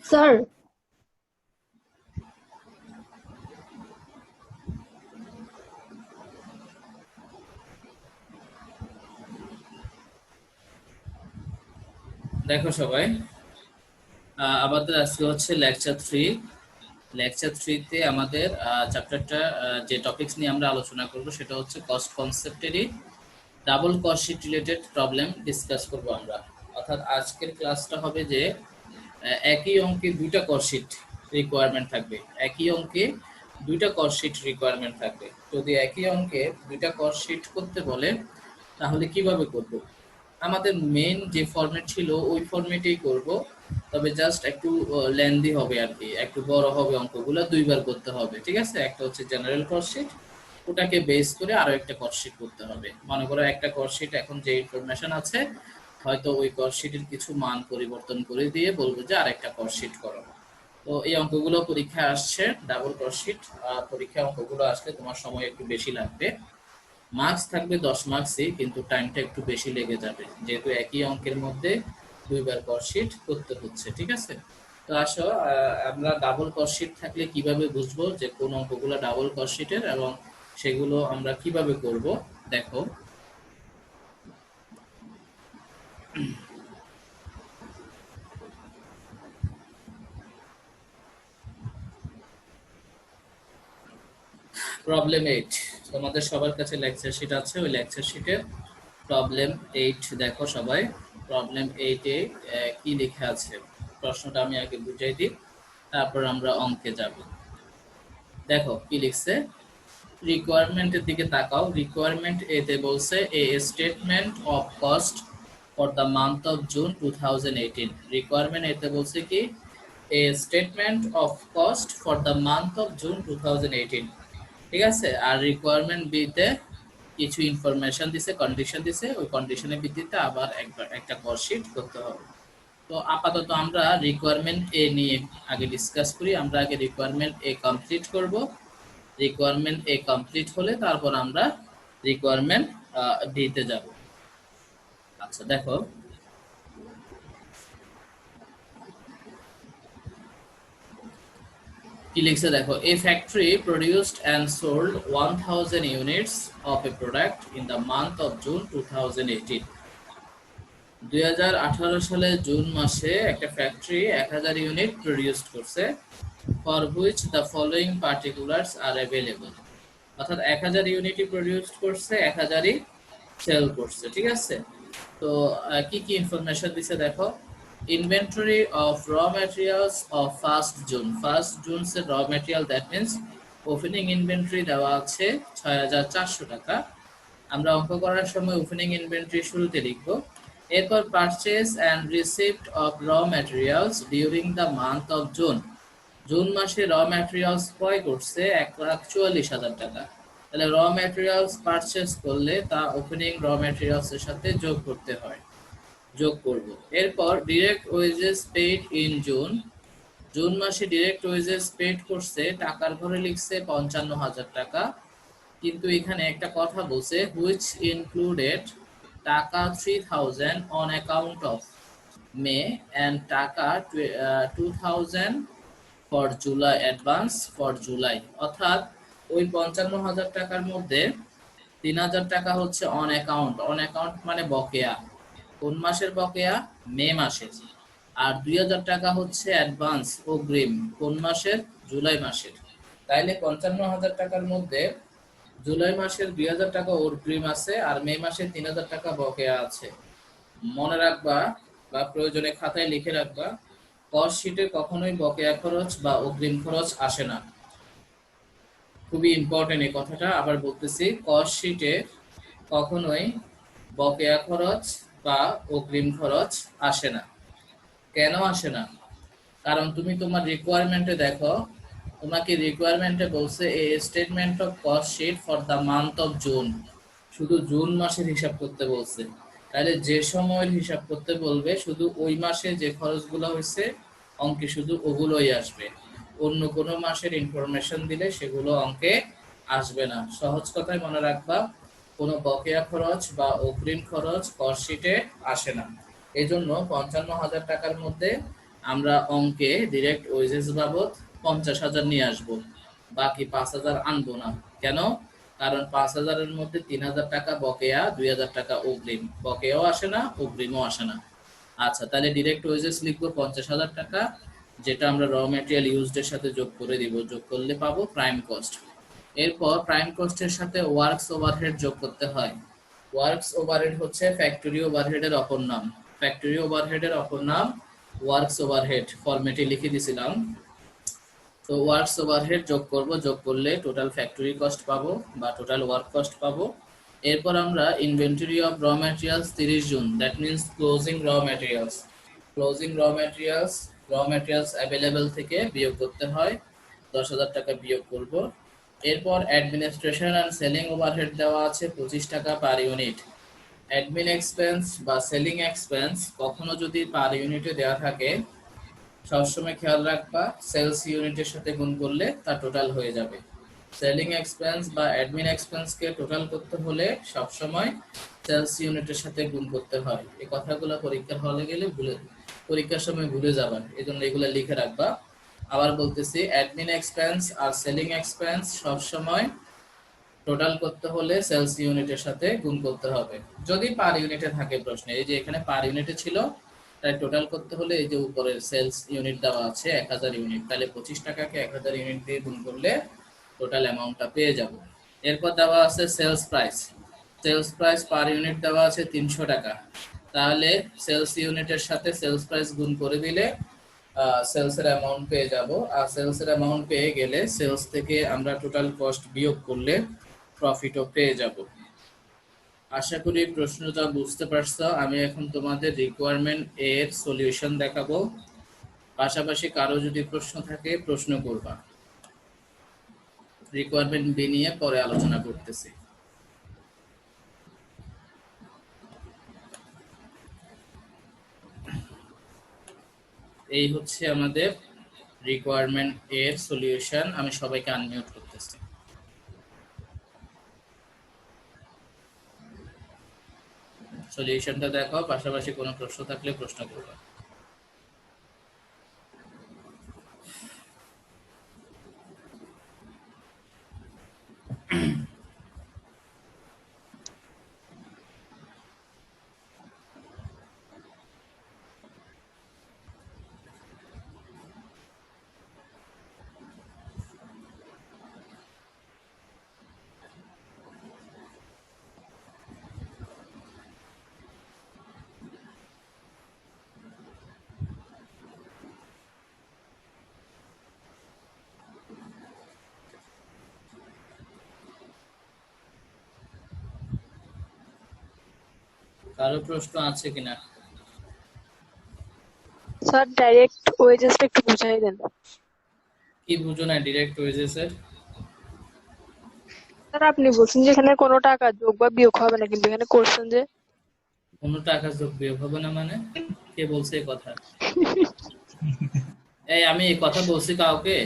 Sir. দেখো সবাই, আমাদের আজকে হচ্ছে লেকচার 3। লেকচার 3-তে আমাদের চ্যাপ্টারটা যে টপিকস নিয়ে আমরা আলোচনা করব সেটা হচ্ছে কস্ট কনসেপ্টেরই double cost sheet related problem discuss করব আমরা। অর্থাৎ আজকের ক্লাসটা হবে যে একই অঙ্কে দুইটা কস্ট শিট রিকোয়ারমেন্ট থাকবে। একই অঙ্কে দুইটা কস্ট শিট রিকোয়ারমেন্ট থাকবে। যদি একই অঙ্কে দুইটা কস্ট শিট করতে বলে তাহলে কিভাবে করব? আমাদের মেন যে ফরম্যাট ছিল ওই ফরম্যাটেই করব, তবে জাস্ট একটু লেন্দি হবে আর কি, একটু বড় হবে, অঙ্কগুলো দুইবার করতে হবে। ঠিক আছে, একটা হচ্ছে জেনারেল কস্ট শিট, ওটাকে বেস করে আরো একটা কস্ট শিট করতে হবে। মনে করো একটা কস্ট শিট এখন যে ইনফরমেশন আছে, হয়তো ওই কস্ট শিটের কিছু মান পরিবর্তন করে দিয়ে বলবো যে আরেকটা কস্ট শিট করো। তো এই অঙ্কগুলো পরীক্ষায় আসছে, ডাবল কস্ট শিট। পরীক্ষা অঙ্কগুলো আসলে তোমার সময় একটু বেশি লাগবে। মার্কস থাকবে 10 মার্কসই, কিন্তু টাইমটা একটু বেশি লেগে যাবে, যেহেতু একই অঙ্কের মধ্যে দুইবার কস্টশিট করতে হচ্ছে। ঠিক আছে, তো আসো আমরা ডাবল কস্টশিট থাকলে কিভাবে বুঝবো যে কোন অঙ্কগুলো ডাবল কস্টশিটের এবং সেগুলো আমরা কিভাবে করব। দেখো, প্রবলেম 8। তোমাদের সবার কাছে লেকচার শিট আছে, ওই লেকচার শিটের প্রবলেম 8 দেখো সবাই। প্রবলেম 8-এ কি লেখা আছে প্রশ্নটা আমি আগে বুঝাই দিই, তারপর আমরা অঙ্কে যাব। দেখো কি লিখছে, রিকোয়ারমেন্টের দিকে তাকাও। রিকোয়ারমেন্ট এতে বলছে a statement of cost for the month of June 2018। Requirement এতে বলছে কি, a statement of cost for the month of June 2018। ঠিক আছে, আর রিকোয়ারমেন্ট বিতে কিছু ইনফরমেশন দিছে, কন্ডিশন দিছে, ওই কন্ডিশনের ভিত্তিতে আবার একবার একটা কস্ট শিট করতে হবে। তো আপাতত আমরা রিকোয়ারমেন্ট এ নিয়ে আগে ডিসকাস করি। আমরা আগে রিকোয়ারমেন্ট এ কমপ্লিট করব। রিকোয়ারমেন্ট এ কমপ্লিট হলে তারপর আমরা রিকোয়ারমেন্ট ডিতে যাব। আচ্ছা দেখো কি লিখছে, দেখো এ factory produced and sold 1000 units of A product in the month of June 2018। 2018 সালে জুন মাসে একটা ফ্যাক্টরি 1000 ইউনিট প্রডিউস করছে, for which the following particulars R available. অর্থাৎ 1000 ইউনিটই প্রডিউস করছে, 1000ই সেল করছে। ঠিক আছে, তো কি কি ইনফরমেশন দিছে দেখো। ইনভেন্টরি অফ র ম্যাটেরিয়ালস অফ 1 জুন। 1 জুন সে র material, that means opening inventory দেওয়া আছে 6400 টাকা। আমরা অঙ্ক করার সময় ওপেনিং ইনভেন্টরি শুরুতে লিখবো। এরপর পারচেজ অ্যান্ড রিসিপ্ট অফ র materials during the month of June. June মাসে র ম্যাটেরিয়ালস ক্রয় করছে 1,44,000 টাকা। তাহলে র ম্যাটেরিয়ালস পারচেস করলে তা ওপেনিং র ম্যাটেরিয়ালস এর সাথে যোগ করতে হয়, যোগ করব। এরপর direct wages paid in June. June মাসে ডিরেক্ট ওয়েজেস পেইড করছে, টাকার ঘরে লিখছে 55,000 টাকা, কিন্তু এখানে একটা কথা বলছে হুইচ ইনক্লুডেড টাকা 3000 on account of May and টাকা 2000 for July, advance for July. অর্থাৎ ওই 55,000 টাকার মধ্যে 3,000 টাকা হচ্ছে অন অ্যাকাউন্ট। অন অ্যাকাউন্ট মানে বকেয়া। কোন মাসের বকেয়া? মে মাসের। আর 2,000 টাকা হচ্ছে অ্যাডভান্স, অগ্রিম। কোন মাসের? জুলাই মাসের। তাইলে 55,000 টাকার মধ্যে জুলাই মাসের 2,000 টাকা অগ্রিম আছে, আর মে মাসে 3,000 টাকা বকেয়া আছে। মনে রাখবা বা প্রয়োজনে খাতায় লিখে রাখবা, কস্ট শিটে কখনোই বকেয়া খরচ বা অগ্রিম খরচ আসে না। খুবই ইম্পর্টেন্ট এই কথাটা, আবার বলতেছি, কস্ট শিটে কখনোই বকেয়া খরচ বা অগ্রিম খরচ আসে না। কেন আসে না? কারণ তুমি তোমার রিকোয়ারমেন্টে দেখো, তোমাকে রিকোয়ারমেন্টে বলছে a statement of cost sheet for the month of June. শুধু জুন মাসের হিসাব করতে বলছে। তাহলে যে সময়ের হিসাব করতে বলবে শুধু ওই মাসে যে খরচগুলো হয়েছে অঙ্কে শুধু ওগুলোই আসবে। অন্য কোনো মাসের ইনফরমেশন দিলে সেগুলো অঙ্কে আসবে না। সহজ কথায় মনে রাখবা, কোনো বকেয়া খরচ বা অগ্রিম খরচ কস্ট শিটে আসে না। এই জন্য 55,000 টাকার মধ্যে আমরা অঙ্কে ডিরেক্ট ওয়েজেস বাবদ 50,000 নিয়ে আসব, বাকি 5,000 আনবো না। কেন? কারণ 5,000-এর মধ্যে 3,000 টাকা বকেয়া, 2,000 টাকা অগ্রিম। বকেয়াও আসে না, অগ্রিমও আসে না। আচ্ছা, তাহলে ডিরেক্ট ওয়েজেস লিখবো 50,000 টাকা, যেটা আমরা র ম্যাটেরিয়াল ইউজড এর সাথে যোগ করে দিব। যোগ করলে পাবো প্রাইম কস্ট। এরপর প্রাইম কস্টের সাথে ওয়ার্কস ওভারহেড যোগ করতে হয়। ওয়ার্কস ওভারহেড হচ্ছে ফ্যাক্টরি ওভারহেডের অপর নাম। ফ্যাক্টরি ওভারহেডের অপর নাম ওয়ার্কস ওভারহেড, ফরম্যাটে লিখে দিছিলাম। তো ওয়ার্কস ওভারহেড যোগ করব, যোগ করলে টোটাল ফ্যাক্টরি কস্ট পাবো বা টোটাল ওয়ার্ক কস্ট পাবো। এরপর আমরা ইনভেন্টরি অফ র materials 30 June, that means closing র ম্যাটেরিয়ালস। ক্লোজিং র ম্যাটেরিয়ালস অ্যাভেলেবেল থেকে বিয়োগ করতে হয়, 10,000 টাকা বিয়োগ করব। এরপর অ্যাডমিনিস্ট্রেশন অ্যান্ড সেলিং ওভারহেড দেওয়া আছে 25 টাকা পার ইউনিট। অ্যাডমিন এক্সপেন্স বা সেলিং এক্সপেন্স কখনো যদি পার ইউনিটে দেওয়া থাকে, সবসময় খেয়াল রাখবা সেলস ইউনিটের সাথে গুণ করলে তা টোটাল হয়ে যাবে। সেলিং এক্সপেন্স বা অ্যাডমিন এক্সপেন্সকে টোটাল করতে হলে সবসময় সেলস ইউনিটের সাথে গুণ করতে হয়। এই কথাগুলো পরীক্ষার হলে গেলে পরীক্ষার সময় ভুলে যাবেন, এই জন্য এগুলো লিখে রাখবা। আবার বলতেছি, অ্যাডমিন এক্সপেন্স আর সেলিং এক্সপেন্স সবসময় টোটাল করতে হলে সেলস ইউনিটের সাথে গুণ করতে হবে, যদি পার ইউনিটে থাকে প্রশ্নে। এই যে এখানে পার ইউনিটে ছিল, তাই টোটাল করতে হলে এই যে উপরে সেলস ইউনিট দেওয়া আছে 1,000 ইউনিট, তাহলে 25 টাকাকে 1,000 ইউনিট দিয়ে গুণ করলে টোটাল অ্যামাউন্টটা পেয়ে যাব। এরপর দেওয়া আছে sales price. Sales price per unit দেওয়া আছে 300 টাকা। তাহলে সেলস ইউনিটের সাথে সেলস প্রাইস গুণ করে দিলে সেলসের অ্যামাউন্ট পেয়ে যাব। আর সেলসের অ্যামাউন্ট পেয়ে গেলে সেলস থেকে আমরা টোটাল কস্ট বিয়োগ করলে প্রফিটও পেয়ে যাব। আশা করি প্রশ্নটা বুঝতে পারছো। আমি এখন তোমাদের রিকোয়ারমেন্ট এর সলিউশন দেখাবো, পাশাপাশি কারো যদি প্রশ্ন থাকে প্রশ্ন করবা। রিকোয়ারমেন্ট বি নিয়ে পরে আলোচনা করতেছি। এই হচ্ছে আমাদের রিকোয়ারমেন্ট এর সলিউশন। আমি সবাইকে আনমিউট করতেছি। সলিউশনটা দেখো, পাশাপাশি কোনো প্রশ্ন থাকলে প্রশ্ন করবা। কারো প্রশ্ন আছে কিনা? স্যার ডাইরেক্ট ওয়েজেসটা একটু বুঝাই দেন। কি বুঝো না ডিরেক্ট ওয়েজেসের? স্যার আপনি বলছেন যে এখানে কোনো টাকা যোগ বা বিয়োগ হবে না, কিন্তু এখানে করছেন যে কোনো টাকা যোগ বিয়োগ হবে না মানে? কে বলছে এই কথা? এই আমি এই কথা বলছি কাউকে?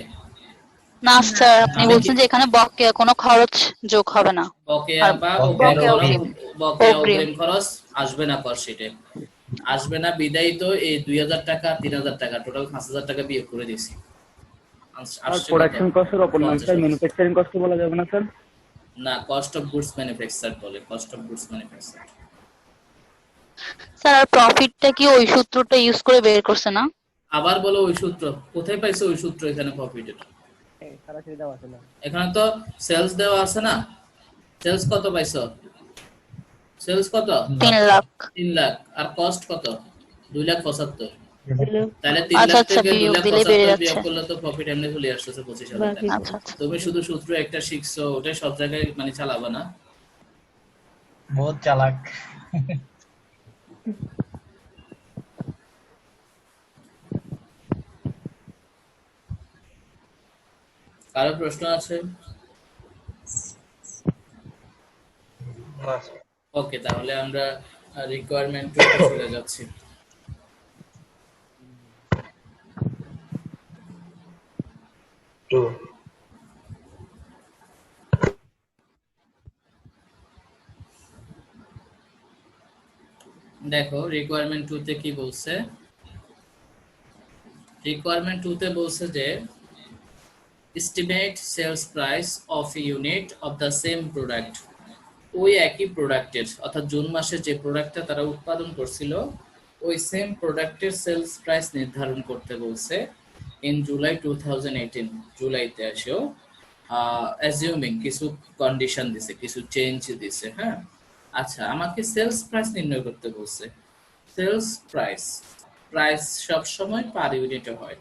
না স্যার, আপনি আমি কি বলছেন যে এখানে বকেয়া কোনো খরচ যোগ হবে না বকেয়া আর বা অগ্রিম বকেয়া খরচ, অগ্রিম। বকেয়া অগ্রিম। অগ্রিম খরচ আসবে না কস্টশিটে। আসবে না বিদায়ী তো এই 2,000 টাকা 3,000 টাকা টোটাল 5,000 টাকা বিয়োগ করে দিয়েছি। আর আসছে কত? প্রোডাকশন কস্টের অপর নাম স্যার 50,000। ম্যানুফ্যাকচারিং কস্ট বলা যাবে না স্যার? না, কস্ট অফ গুডস ম্যানুফ্যাকচার বলে, cost of goods manufacture. Sir আর প্রফিটটা কি ওই সূত্রটা ইউজ করে বের করছে না? আবার বলো ওই সূত্র কোথায় পাইছো? ওই সূত্র এখানে প্রফিটের সরাসরি দেওয়া আছে না। এখানে তো সেলস দেওয়া আছে না। সেলস কত পাইছো? সেলস কত? 3 লাখ। 3 লাখ। আর কস্ট কত? 2,75,000। তাহলে 3 আচ্ছা লাখ আচ্ছা, থেকে বিয়োগ দিলেই বেড়ে 2,75,000 যাচ্ছে। বিয়োগ করলে তো প্রফিট এমনি চলে আসছে 25,000 টাকা। আচ্ছা আচ্ছা। তুমি শুধু সূত্র একটা শিখছো, ওটাই সব জায়গায় মানে চালাবে না। बहुत चालाक। কারো প্রশ্ন আছে? ওকে, তাহলে আমরা রিকোয়ারমেন্ট চলে যাচ্ছি। দেখো রিকোয়ারমেন্ট 2 তে কি বলছে। রিকোয়ারমেন্ট 2 তে বলছে যে estimate sales price of a unit of the same product, ওই একই প্রোডাক্টের অর্থাৎ জুন মাসে যে প্রোডাক্টটা তারা উৎপাদন করছিল ওই সেম প্রোডাক্টের সেলস প্রাইস নির্ধারণ করতে বলছে ইন জুলাই 2018, জুলাইতে এসেও অ্যাজিউমিং কিছু কন্ডিশন দিছে, কিছু চেঞ্জ দিছে। হ্যাঁ, আচ্ছা, আমাকে সেলস প্রাইস নির্ণয় করতে বলছে। সেলস প্রাইস, প্রাইস সব সময় পার ইউনিটে হয়,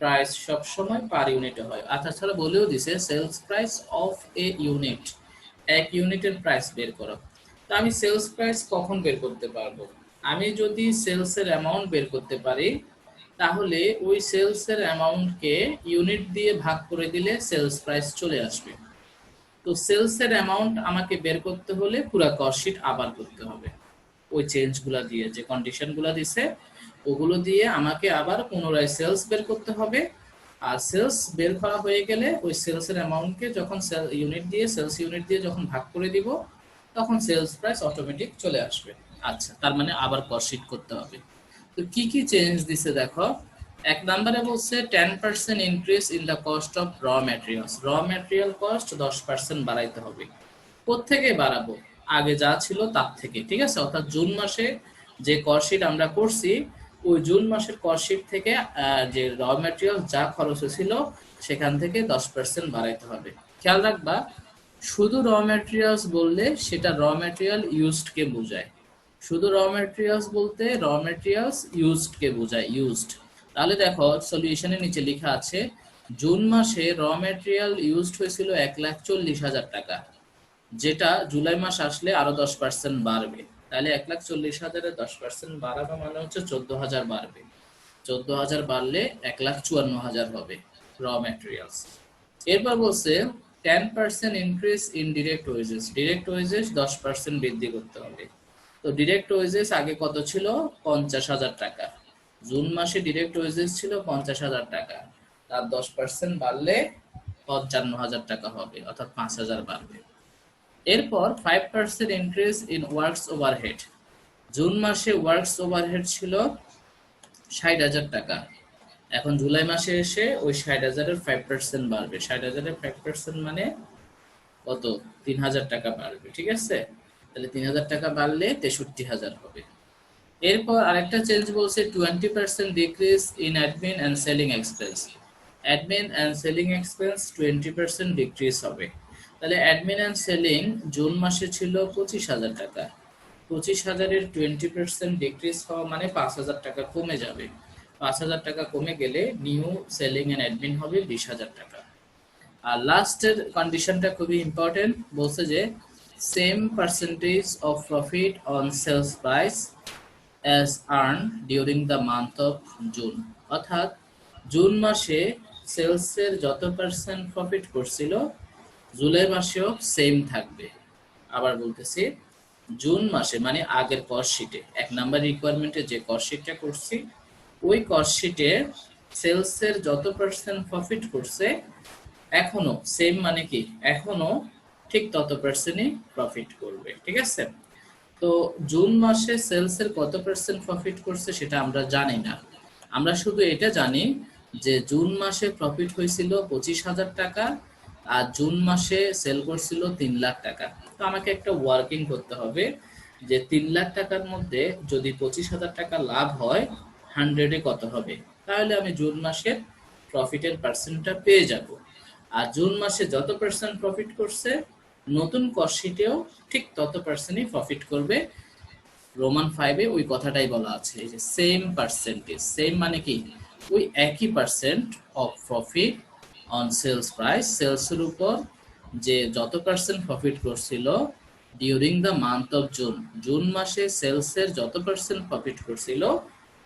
প্রাইস সব সময় পার ইউনিটে হয়। আচ্ছা, তাহলে বলেও দিছে sales price of a unit, এক ইউনিটের প্রাইস বের করো। তো আমি সেলস প্রাইস কখন বের করতে পারবো? আমি যদি সেলসের অ্যামাউন্ট বের করতে পারি তাহলে ওই সেলসের অ্যামাউন্টকে ইউনিট দিয়ে ভাগ করে দিলে সেলস প্রাইস চলে আসবে। তো সেলসের অ্যামাউন্ট আমাকে বের করতে হলে পুরো কস্ট শিট আবার করতে হবে, ওই চেঞ্জগুলো দিয়ে, যে কন্ডিশনগুলো দিছে ওগুলো দিয়ে আমাকে আবার পুনরায় সেলস বের করতে হবে। আর সেলস বের করা হয়ে গেলে ওই সেলসের অ্যামাউন্টকে যখন ইউনিট দিয়ে, সেলস ইউনিট দিয়ে যখন ভাগ করে দিব তখন সেলস প্রাইস অটোমেটিক চলে আসবে। আচ্ছা, তার মানে আবার কস্ট শিট করতে হবে। তো কি কি চেঞ্জ দিছে দেখো। এক নম্বরে বলছে 10% increase in the cost of র ম্যাটেরিয়ালস, র ম্যাটেরিয়াল কস্ট 10% বাড়াইতে হবে। কোত্থেকে বাড়াবো? আগে যা ছিল তার থেকে, ঠিক আছে? অর্থাৎ জুন মাসে যে কস্ট শিট আমরা করছি ওই জুন মাসের কস্ট শিট থেকে যে র ম্যাটেরিয়াল যা খরচ হয়েছিল সেখান থেকে 10% বাড়াইতে হবে। খেয়াল রাখবা, শুধু র ম্যাটেরিয়ালস বললে সেটা র ম্যাটেরিয়াল ইউজড কে বোঝায়, শুধু র ম্যাটেরিয়ালস বলতে র ম্যাটেরিয়ালস ইউজড কে বোঝায়, ইউজড। তাহলে দেখো সলিউশনের নিচে লেখা আছে জুন মাসে র ম্যাটেরিয়াল ইউজড হয়েছিল 1,40,000 টাকা, যেটা জুলাই মাস আসলে আরো 10% বাড়বে। তাহলে 1,40,000-এর 10% বাড়ানো মানে হচ্ছে 14,000 বাড়বে। 14,000 বাড়লে 1,54,000 হবে র ম্যাটেরিয়ালস। এরপর বলছে 10% increase in direct wages, direct wages 10% বৃদ্ধি করতে হবে। তো ডিরেক্ট ওয়েজেস আগে কত ছিল? 50,000 টাকা। জুন মাসে ডিরেক্ট ওয়েজেস ছিল 50,000 টাকা, তার 10% বাড়লে 55,000 টাকা হবে, অর্থাৎ 5,000 বাড়বে। এরপর 5% increase in works overhead, June মাসে ওয়ার্কস ওভারহেড ছিল 60,000 টাকা, এখন জুলাই মাসে এসে ওই 60,000-এর 5% বাড়বে। 60,000-এর 5% মানে কত? 3,000 টাকা বাড়বে, ঠিক আছে? তাহলে 3,000 টাকা বাড়লে 63,000 হবে। এরপর আরেকটা চেঞ্জ বলছে 20% decrease in admin and selling expense, admin and selling expense 20% decrease হবে। তাহলে অ্যাডমিন অ্যান্ড সেলিং জুন মাসে ছিল 25,000 টাকা, 25,000-এর 20% ডিক্রিজ হওয়া মানে 5,000 টাকা কমে যাবে। 5,000 টাকা কমে গেলে নিউ সেলিং অ্যান্ড অ্যাডমিন হবে 20,000 টাকা। আর লাস্টের কন্ডিশনটা খুবই ইম্পর্টেন্ট, বলছে যে same percentage of profit on sales price as earn during the month of June, অর্থাৎ জুন মাসে সেলসের যত পার্সেন্ট প্রফিট করছিল জুলাই মাসেও সেম থাকবে। আবার বলতেছি, জুন মাসে মানে আগের কস্ট শিটে 1 নাম্বার রিকোয়ারমেন্টে যে কস্ট শিটটা করছি ওই কস্ট শিটে সেলসের যত পার্সেন্ট প্রফিট করছে এখনো সেম, মানে কি এখনো ঠিক তত পার্সেন্টই প্রফিট করবে, ঠিক আছে? তো জুন মাসে সেলসের কত পার্সেন্ট প্রফিট করছে সেটা আমরা জানি না, আমরা শুধু এটা জানি যে জুন মাসে প্রফিট হয়েছিল 25,000 টাকা আর জুন মাসে সেল করছিল 3 লাখ টাকা। তো আমাকে একটা ওয়ার্কিং করতে হবে যে 3 লাখ টাকার মধ্যে যদি 25,000 টাকা লাভ হয় 100-এ কত হবে, তাহলে আমি জুন মাসের প্রফিটের পার্সেন্টটা পেয়ে যাব। আর জুন মাসে যত পার্সেন্ট প্রফিট করছে নতুন কস্ট শিটেও ঠিক তত পার্সেন্টই প্রফিট করবে। রোমান 5-এ ওই কথাটাই বলা আছে, এই যে সেম পার্সেন্টেজ, সেম মানে কি ওই একই percent of profit on sales price, সেলসের উপর যে যত পার্সেন্ট প্রফিট করছিল during the month of June, June মাসে সেলসের যত পার্সেন্ট প্রফিট করছিল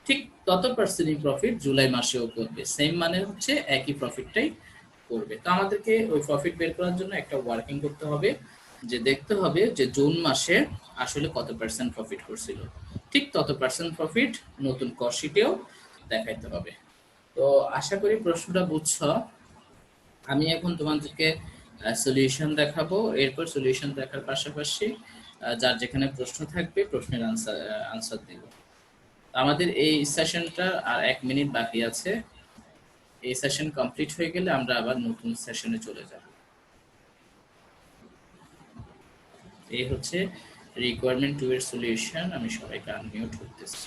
ঠিক তত পার্সেন্টই প্রফিট জুলাই মাসেও করবে। সেম মানে হচ্ছে একই প্রফিটটাই করবে। তো আমাদেরকে ওই প্রফিট বের করার জন্য একটা ওয়ার্কিং করতে হবে, যে দেখতে হবে যে জুন মাসে আসলে কত পার্সেন্ট প্রফিট করছিল, ঠিক তত পার্সেন্ট প্রফিট নতুন কস্ট শিটেও দেখাইতে হবে। তো আশা করি প্রশ্নটা বুঝছো। আমি এখন তোমাদেরকে সলিউশন দেখাবো, এরপর সলিউশন দেখার পাশাপাশি যার যেখানে প্রশ্ন থাকবে প্রশ্নের আনসার দেব। আমাদের এই সেশনটা আর 1 মিনিট বাকি আছে, এই সেশন কমপ্লিট হয়ে গেলে আমরা আবার নতুন সেশনে চলে যাব। এই হচ্ছে রিকোয়ারমেন্ট 2 এর সলিউশন। আমি সবাইকে আনমিউট করতেছি।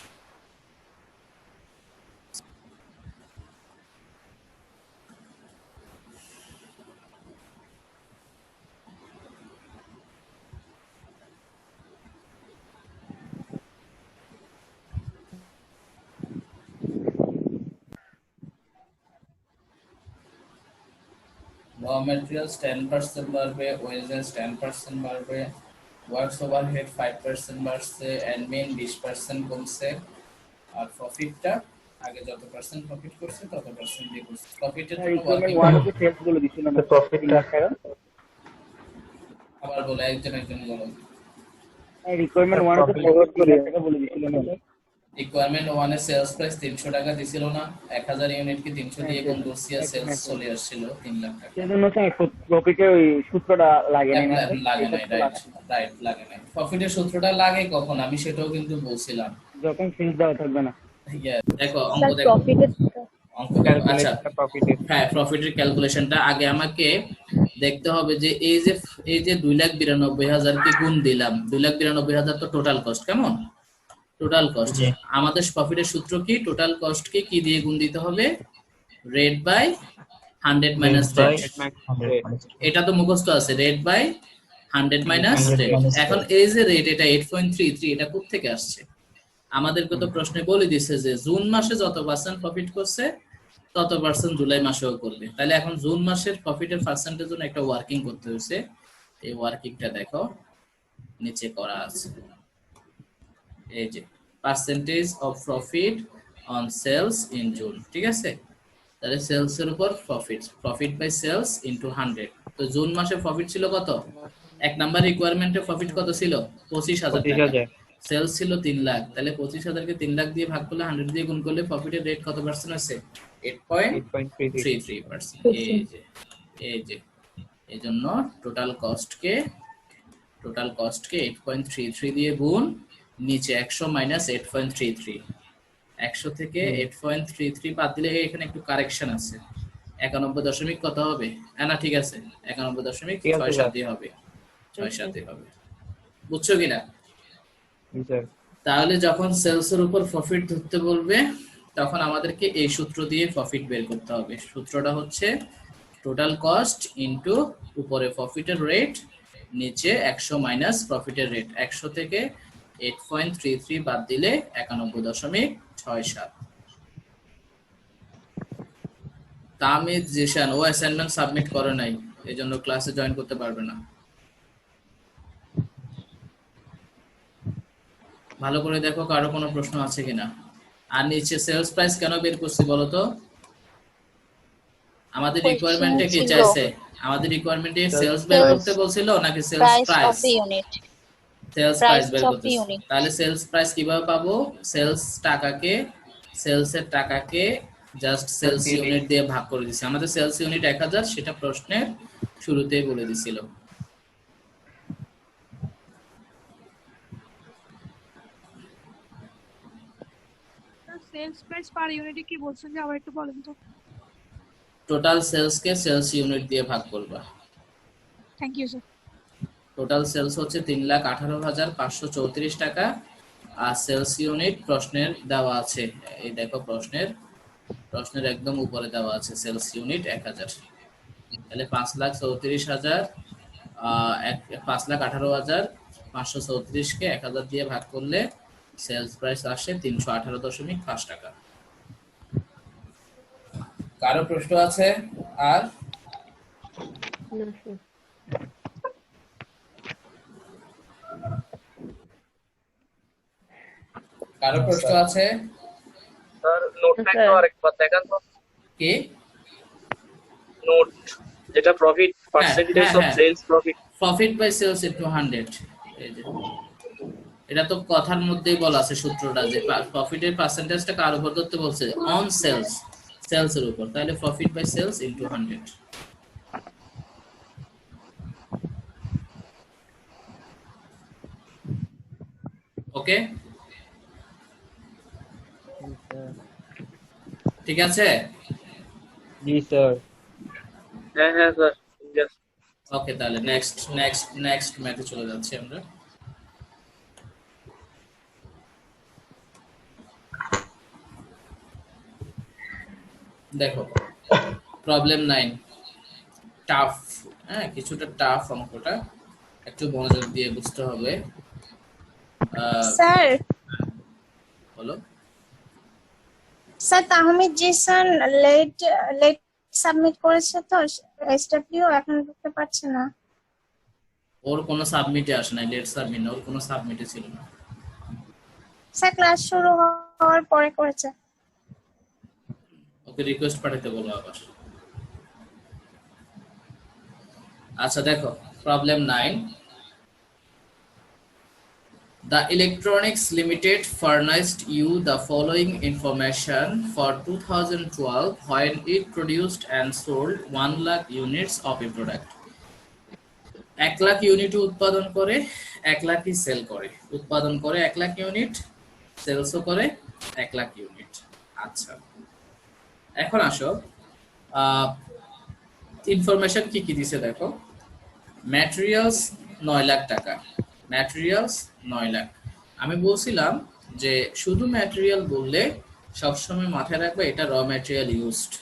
Raw materials 10% বাড়বে, ওয়েজেস 10% বাড়বে, ওয়ার্কস ওভারহেড 5% বাড়ছে, অ্যাডমিন 20% কমছে, আর প্রফিটটা আগে যত পার্সেন্ট প্রফিট করছে তত পার্সেন্ট দিয়ে করছে। প্রফিটের জন্য রিকোয়ারমেন্ট ওয়ার্কিং 1 সেলস বলে দিছিল না প্রফিট 3 লাখ টাকা। আবার বলে একজন বলো। রিকোয়ারমেন্ট 1 তো ফরওয়ার্ড 3 লাখ টাকা বলে দিছিল না। রিকোয়ারমেন্ট 1 এর সেলস প্রাইস 300 টাকা দিছিল না, 1000 ইউনিট কি 300 দিয়ে কোন দোসিয়া সেলস চলে আসছিল 3 লাখ টাকা। সেজন্য স্যার প্রফিটের ওই সূত্রটা লাগে না। লাগে নাই, রাইট লাগে নাই। প্রফিটের সূত্রটা লাগে কখন আমি সেটাও কিন্তু বলছিলাম, যখন সেলস দেওয়া থাকবে না। দেখো অঙ্ক দেখো, অঙ্ক আচ্ছা হ্যাঁ প্রফিটের ক্যালকুলেশনটা আগে আমাকে দেখতে হবে যে এই যে 2,92,000 কে গুণ দিলাম, 2,92,000 তো টোটাল কস্ট, কেমন টোটাল কস্ট। আমাদের প্রফিটের সূত্র কি, টোটাল কস্ট কে কি দিয়ে গুণ দিতে হবে, রেট বাই 100 মাইনাস রেট। এটা তো মুখস্থ আছে, রেট বাই 100 মাইনাস রেট। এখন এই যে রেট এটা 8.33, এটা কোথা থেকে আসছে, আমাদেরকে তো প্রশ্নে বলে দিছে যে জুন মাসে যত পার্সেন্ট প্রফিট করছে তত পার্সেন্ট জুলাই মাসেও করবে। তাহলে এখন জুন মাসের প্রফিটের পার্সেন্টের জন্য একটা ওয়ার্কিং করতে হয়েছে। এই ওয়ার্কিংটা দেখো নিচে করা আছে, এই যে percentage of profit on sales in June, ঠিক আছে। তাহলে সেলস এর উপর প্রফিট বাই সেলস ইনটু 100। তো জুন মাসে প্রফিট ছিল কত, এক নাম্বার রিকোয়ারমেন্টে প্রফিট কত ছিল 25,000 টাকা, সেলস ছিল 3 লাখ, তাহলে 25,000 কে 3 লাখ দিয়ে ভাগ করলে 100 দিয়ে গুণ করলে প্রফিটের রেট কত পার্সেন্ট আছে, 8.33%। এই যে এই জন্য টোটাল কস্ট কে 8.33 দিয়ে গুণ, নিচে 100 মাইনাস 8.33, 100 থেকে 8.33 বাদ দিলে এখানে একটু কারেকশন আছে, 91 কত হবে, না ঠিক আছে 91.67 হবে, 67 হবে, বুঝছো কিনা। তাহলে যখন সেলস এর উপর প্রফিট ধরতে বলবে তখন আমাদেরকে এই সূত্র দিয়ে প্রফিট বের করতে হবে। সূত্রটা হচ্ছে টোটাল কস্ট ইনটু উপরে প্রফিটের রেট, নিচে 100 মাইনাস প্রফিটের রেট। 100 থেকে 8.33 বাদ দিলে 91.67। তামিদ জিশান ও অ্যাসাইনমেন্ট সাবমিট করে নাই, এজন্য ক্লাসে জয়েন করতে পারবে না। ভালো করে দেখো কারো কোনো প্রশ্ন আছে কিনা। আর নিচে সেলস প্রাইস কেন বের করছি বলো তো, আমাদের রিকোয়ারমেন্টে কি চাইছে, আমাদের রিকোয়ারমেন্টে সেলস বের করতে বলছিল নাকি সেলস প্রাইস, সেলস প্রাইস বের করতে। তাহলে সেলস প্রাইস কিভাবে পাবো, সেলস এর টাকাকে জাস্ট সেলস ইউনিট দিয়ে ভাগ করে দিছি। আমাদের সেলস ইউনিট 1000, সেটা প্রশ্নের শুরুতেই বলে দিছিল। সেলস প্রাইস পার ইউনিটে কি বলছেন যে আবার একটু বলেন তো। টোটাল সেলস কে সেলস ইউনিট দিয়ে ভাগ করবা। Thank you sir. Total sales হচ্ছে 3,18,534 টাকা, আর সেলস ইউনিট প্রশ্নের দেওয়া আছে, এই দেখো প্রশ্নের একদম উপরে দেওয়া আছে সেলস ইউনিট 1000। তাহলে 5,34,000 5,18,534 কে 1000 দিয়ে ভাগ করলে সেলস প্রাইস আসে 318.5 টাকা। কারো প্রশ্ন আছে আর, কারো প্রশ্ন আছে স্যার নোটটা একটু আরেকবার দেখান তো, কি নোট যেটা profit percentage of sales profit by sales into 100। এই যে এটা তো কথার মধ্যেই বলা আছে সূত্রটা, যে প্রফিটের পার্সেন্টেজটা কার উপর ধরতে বলছে, অন সেলস, সেলস এর উপর। তাহলে প্রফিট বাই সেলস ইনটু 100। ওকে, ঠিক আছে। জি স্যার। হ্যাঁ হ্যাঁ স্যার, ইয়েস। ওকে, তাহলে নেক্সট ম্যাথে চলে যাচ্ছি আমরা। দেখো প্রবলেম 9, টাফ। হ্যাঁ, কিছুটা টাফ অঙ্কটা, একটু মনোযোগ দিয়ে বুঝতে হবে। স্যার বলো। Sir Tahmid Zisan late late submit করেছে তো, এসডব্লিউ এখন ঢুকতে পারছে না। ওর কোনো সাবমিটে আসে নাই, ডেট সাবমিট না, ওর কোনো সাবমিটে ছিল না। স্যার ক্লাস শুরু হওয়ার পরে করেছে। ওকে রিকোয়েস্ট পাঠাতে বলো আবার। আচ্ছা দেখো problem 9, the electronics limited furnished you the following information for 2012 when it produced and sold 1 lakh units of a product. 1 lakh unit উৎপাদন করে 1 লাখই সেল করে, উৎপাদন করে 1 লাখ ইউনিট, সেলসও করে 1 লাখ ইউনিট। আচ্ছা এখন আসো, ইনফরমেশন কি কি দিছে দেখো। ম্যাটেরিয়ালস 9 লাখ টাকা, ম্যাটেরিয়ালস 9 লাখ। আমি বলছিলাম যে শুধু ম্যাটেরিয়াল বললে সবসময় মাথায় রাখবে এটা র ম্যাটেরিয়াল ইউজড,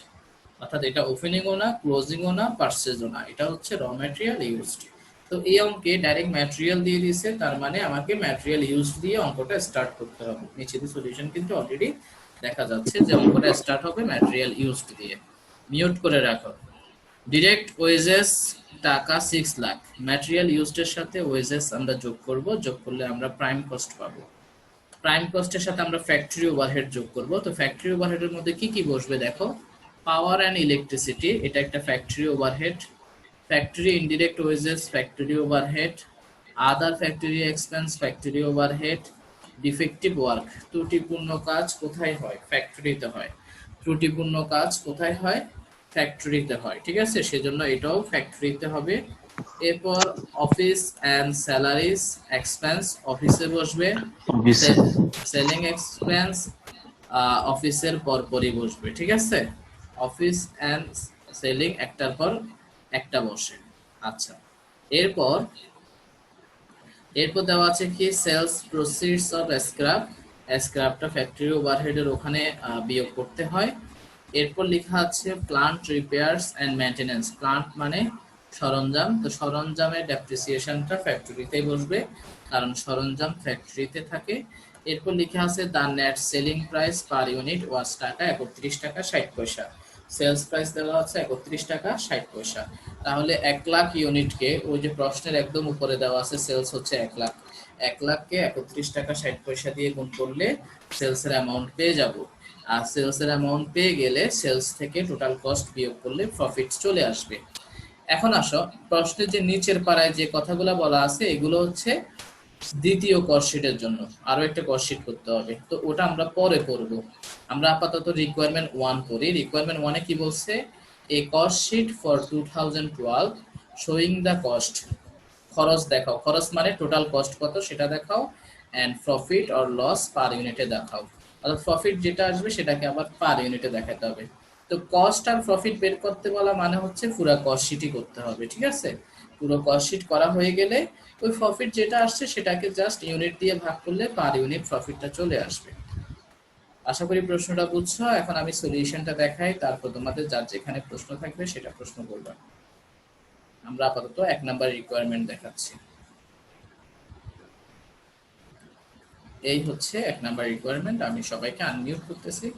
অর্থাৎ এটা ওপেনিংও না, ক্লোজিংও না, পারচেজও না, এটা হচ্ছে র ম্যাটেরিয়াল ইউজড। তো এই অঙ্কে ডাইরেক্ট ম্যাটেরিয়াল দিয়ে দিয়েছে, তার মানে আমাকে ম্যাটেরিয়াল ইউজ দিয়ে অঙ্কটা স্টার্ট করতে হবে। নিচে দিয়ে সলিউশন কিন্তু অলরেডি দেখা যাচ্ছে যে অঙ্কটা স্টার্ট হবে ম্যাটেরিয়াল ইউজড দিয়ে। মিউট করে রাখো। ডিরেক্ট ওয়েজেস টাকা 6 লাখ, ম্যাটেরিয়াল ইউজডের সাথে ওয়েজেস আমরা যোগ করব, যোগ করলে আমরা প্রাইম কস্ট পাবো। প্রাইম কস্টের সাথে আমরা ফ্যাক্টরি ওভারহেড যোগ করব। তো ফ্যাক্টরি ওভারহেডের মধ্যে কি কি বসবে দেখো, পাওয়ার অ্যান্ড ইলেকট্রিসিটি, এটা একটা factory overhead. Factory indirect wages, factory overhead. Other factory expense, factory overhead. Defective work, ত্রুটিপূর্ণ কাজ কোথায় হয়? ফ্যাক্টরিতে হয়। ত্রুটিপূর্ণ কাজ কোথায় হয়? ফ্যাক্টরিতে হয়, ঠিক আছে, সেজন্য এটাও ফ্যাক্টরিতে হবে। এরপর অফিস অ্যান্ড স্যালারিজ এক্সপেন্স, অফিসে বসবে। সেলিং এক্সপেন্স অফিসের পরপরই বসবে, ঠিক আছে, অফিস অ্যান্ড সেলিং একটার পর একটা বসে। আচ্ছা এরপর দেওয়া আছে কি সেলস প্রসিডস অফ স্ক্র্যাপ, স্ক্র্যাপটা ফ্যাক্টরি ওভারহেডের ওখানে বিয়োগ করতে হয়। এরপর লেখা আছে plant repairs and maintenance, plant মানে সরঞ্জাম, তো সরঞ্জামের ডেপ্রিসিয়েশনটা ফ্যাক্টরিতেই বসবে কারণ সরঞ্জাম ফ্যাক্টরিতে থাকে। এরপর লেখা আছে the net selling price per unit was টাকা 31 টাকা 60 পয়সা, সেলস প্রাইস দেওয়া আছে 31 টাকা 60 পয়সা। তাহলে 1 লাখ ইউনিটকে, ওই যে প্রশ্নের একদম উপরে দেওয়া আছে সেলস হচ্ছে 1 লাখ, 1 লাখকে 31 টাকা 60 পয়সা দিয়ে গুণ করলে সেলসের অ্যামাউন্ট পেয়ে যাব। আর সেলসের অ্যামাউন্ট পেয়ে গেলে সেলস থেকে টোটাল কস্ট বিয়োগ করলে প্রফিট চলে আসবে। এখন আসো প্রশ্নের যে নিচের পাড়ায় যে কথাগুলো বলা আছে এগুলো হচ্ছে দ্বিতীয় কস্ট শীটের জন্য, আরো একটা কস্ট শীট করতে হবে, তো ওটা আমরা পরে করব। আমরা আপাতত রিকোয়ারমেন্ট 1 করি। রিকোয়ারমেন্ট 1 এ কি বলছে, এ cost sheet for 2012 showing the cost, খরচ দেখাও, খরচ মানে টোটাল কস্ট কত সেটা দেখাও, এন্ড প্রফিট অর লস পার ইউনিটে দেখাও, অর্থাৎ প্রফিট যেটা আসবে সেটাকে আবার পার ইউনিটে দেখাতে হবে। তো কস্ট আর প্রফিট বের করতে বলা মানে হচ্ছে পুরো কস্ট শীটই করতে হবে, ঠিক আছে। পুরো কস্ট শীট করা হয়ে গেলে ওই প্রফিট যেটা আসছে সেটাকে জাস্ট ইউনিট দিয়ে ভাগ করলে পার ইউনিট প্রফিটটা চলে আসবে। আশা করি প্রশ্নটা বুঝছো। এখন আমি সলিউশনটা দেখাই, তারপর তোমাদের যার যেখানে প্রশ্ন থাকবে সেটা প্রশ্ন করবে। আমরা আপাতত 1 নাম্বার রিকোয়ারমেন্ট দেখাচ্ছি। এই হচ্ছে 1 নাম্বার রিকোয়ারমেন্ট। আমি সবাইকে আনমিউট করতেছি।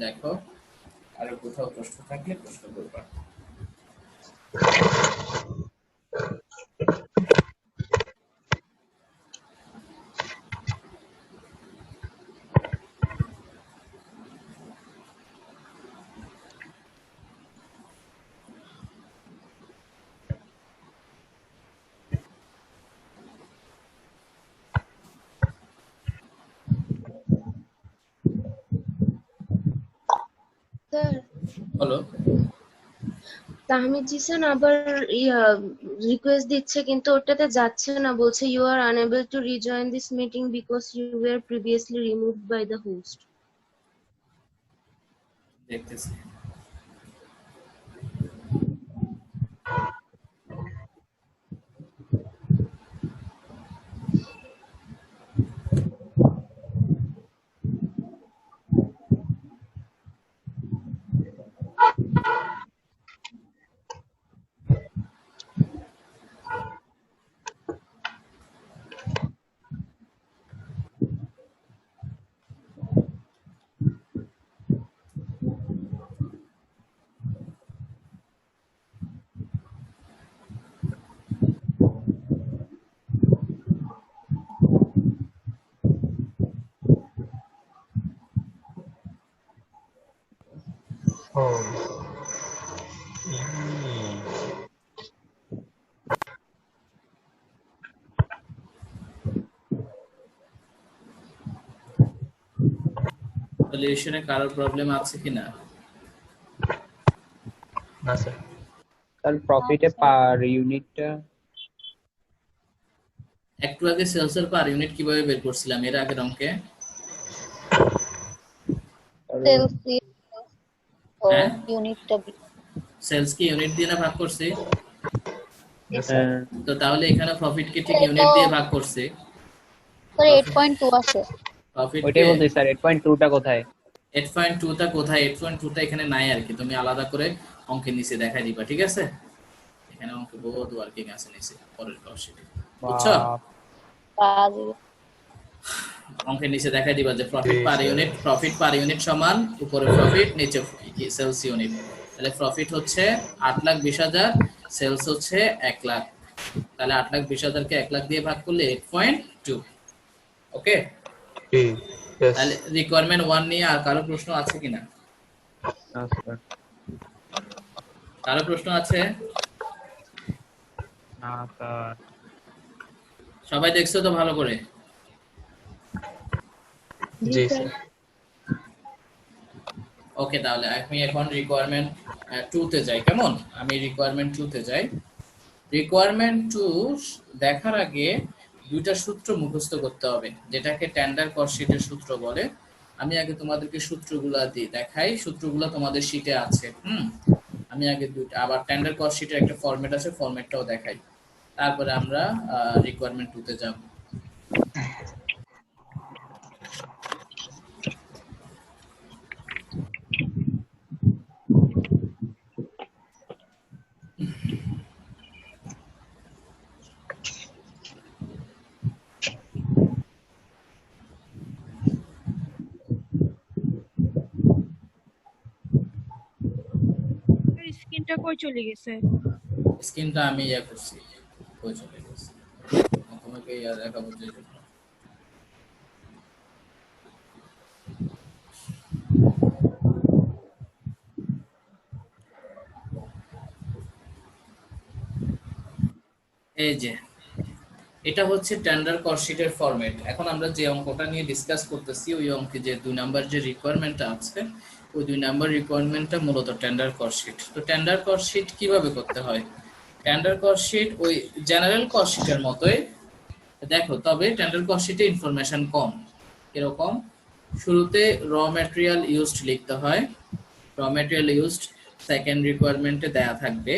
দেখো আর কোথাও প্রশ্ন থাকলে প্রশ্ন করবা। স্যার বলো। তাহমিদ জিসান আবার রিকোয়েস্ট দিচ্ছে কিন্তু ওটাতে যাচ্ছে না, বলছে you are unable to rejoin this meeting because you were previously removed by the host. দেখতেছি। সলিউশনে কারোর প্রবলেম আছে কিনা? না স্যার। স্যার প্রফিটে পার ইউনিটটা একটু আগে সেলসের পার ইউনিট কিভাবে বের করছিলাম এর আগের অঙ্কে? সেলস ও হ্যাঁ? ইউনিটটা সেলস কি ইউনিট দিয়ে না ভাগ করছি? হ্যাঁ, তো তাহলে এখানে প্রফিট কে ঠিক ইউনিট দিয়ে ভাগ করছে। স্যার 8.2 আছে। প্রফিট ওইটাই বলছি স্যার 8.2টা কোথায়? 8.2 টা কোথায়? 8.2 টা এখানে নাই আর কি, তুমি আলাদা করে অঙ্কের নিচে দেখাই দিবা, ঠিক আছে? এখানে অঙ্কে বহুত ওয়ার্কিং আছে নিচে পরের কর্মশীটে, বুঝছো? অঙ্কের নিচে দেখাই দিবা যে প্রফিট পার ইউনিট সমান উপরে প্রফিট নিচে সেলস ইউনিট। তাহলে প্রফিট হচ্ছে 8,20,000, সেলস হচ্ছে 1 লাখ। তাহলে 8,20,000 কে 1 লাখ দিয়ে ভাগ করলে 8.2। ওকে, তাহলে রিকোয়ারমেন্ট 1 নিয়ে আর কারো প্রশ্ন আছে কিনা? না স্যার। কারো প্রশ্ন আছে? না স্যার। সবাই দেখছো তো ভালো করে? জি স্যার। ওকে, তাহলে আমি এখন রিকোয়ারমেন্ট 2 তে যাই। কেমন? আমি রিকোয়ারমেন্ট 2 তে যাই। রিকোয়ারমেন্ট 2 দেখার আগে দুইটা সূত্র মুখস্থ করতে হবে, যেটাকে টেন্ডার কস্ট শীটের সূত্র বলে। আমি আগে তোমাদেরকে সূত্রগুলো দেখাই, সূত্রগুলো তোমাদের শীটে আছে। আমি আগে দুইটা আবার টেন্ডার কস্ট শীটের একটা ফরম্যাট আছে, ফরম্যাটটাও দেখাই, তারপরে আমরা রিকোয়ারমেন্ট 2 তে যাব। স্ক্রিনটা কই চলে গেছে? স্ক্রিনটা আমি করছি, কই চলে গেছে তোমাকে দেখাবো যে। এই যে এটা হচ্ছে টেন্ডার কস্ট শীটের ফরম্যাট। এখন আমরা যে অঙ্কটা নিয়ে ডিসকাস করতেছি ওই অঙ্কে যে 2 নাম্বার যে রিকোয়ারমেন্টটা আছে, ওই 2 নাম্বার রিকোয়ারমেন্টটা মূলত টেন্ডার কস্ট শীট। তো টেন্ডার কস্ট শীট কিভাবে করতে হয়? টেন্ডার কস্ট শীট ওই জেনারেল কস্ট শীটের মতোই দেখো, তবে টেন্ডার কস্ট শীটে ইনফরমেশন কম। এরকম শুরুতে র ম্যাটেরিয়াল ইউজড লিখতে হয়, র ম্যাটেরিয়াল ইউজড সেকেন্ড রিকোয়ারমেন্টে দেয়া থাকবে,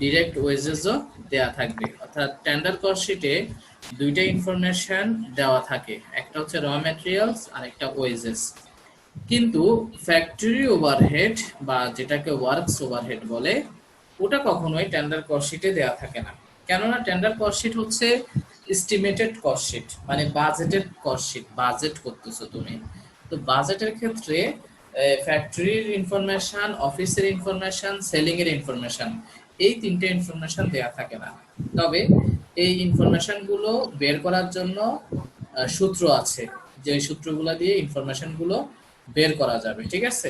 ডিরেক্ট ওয়েজেসও দেয়া থাকবে। অর্থাৎ টেন্ডার কস্ট শীটে দুইটা ইনফরমেশন দেওয়া থাকে, একটা হচ্ছে র ম্যাটেরিয়ালস আর একটা ওয়েজেস। কিন্তু ফ্যাক্টরি ওভারহেড বা যেটাকে ওয়ার্কস ওভারহেড বলে, ওটা কখনোই টেন্ডার কস্ট শীটে দেওয়া থাকে না। কেননা টেন্ডার কস্ট শীট হচ্ছে এস্টিমেটেড কস্ট শীট, মানে বাজেটেড কস্ট শীট, বাজেট করতেছো তুমি। তো বাজেটের ক্ষেত্রে ফ্যাক্টরির ইনফরমেশন, অফিসের ইনফরমেশন, সেলিং এর ইনফরমেশন, এই তিনটে ইনফরমেশন দেয়া থাকে না। তবে এই ইনফরমেশন গুলো বের করার জন্য সূত্র আছে, যে সূত্রগুলো দিয়ে ইনফরমেশন গুলো বের করা যাবে, ঠিক আছে?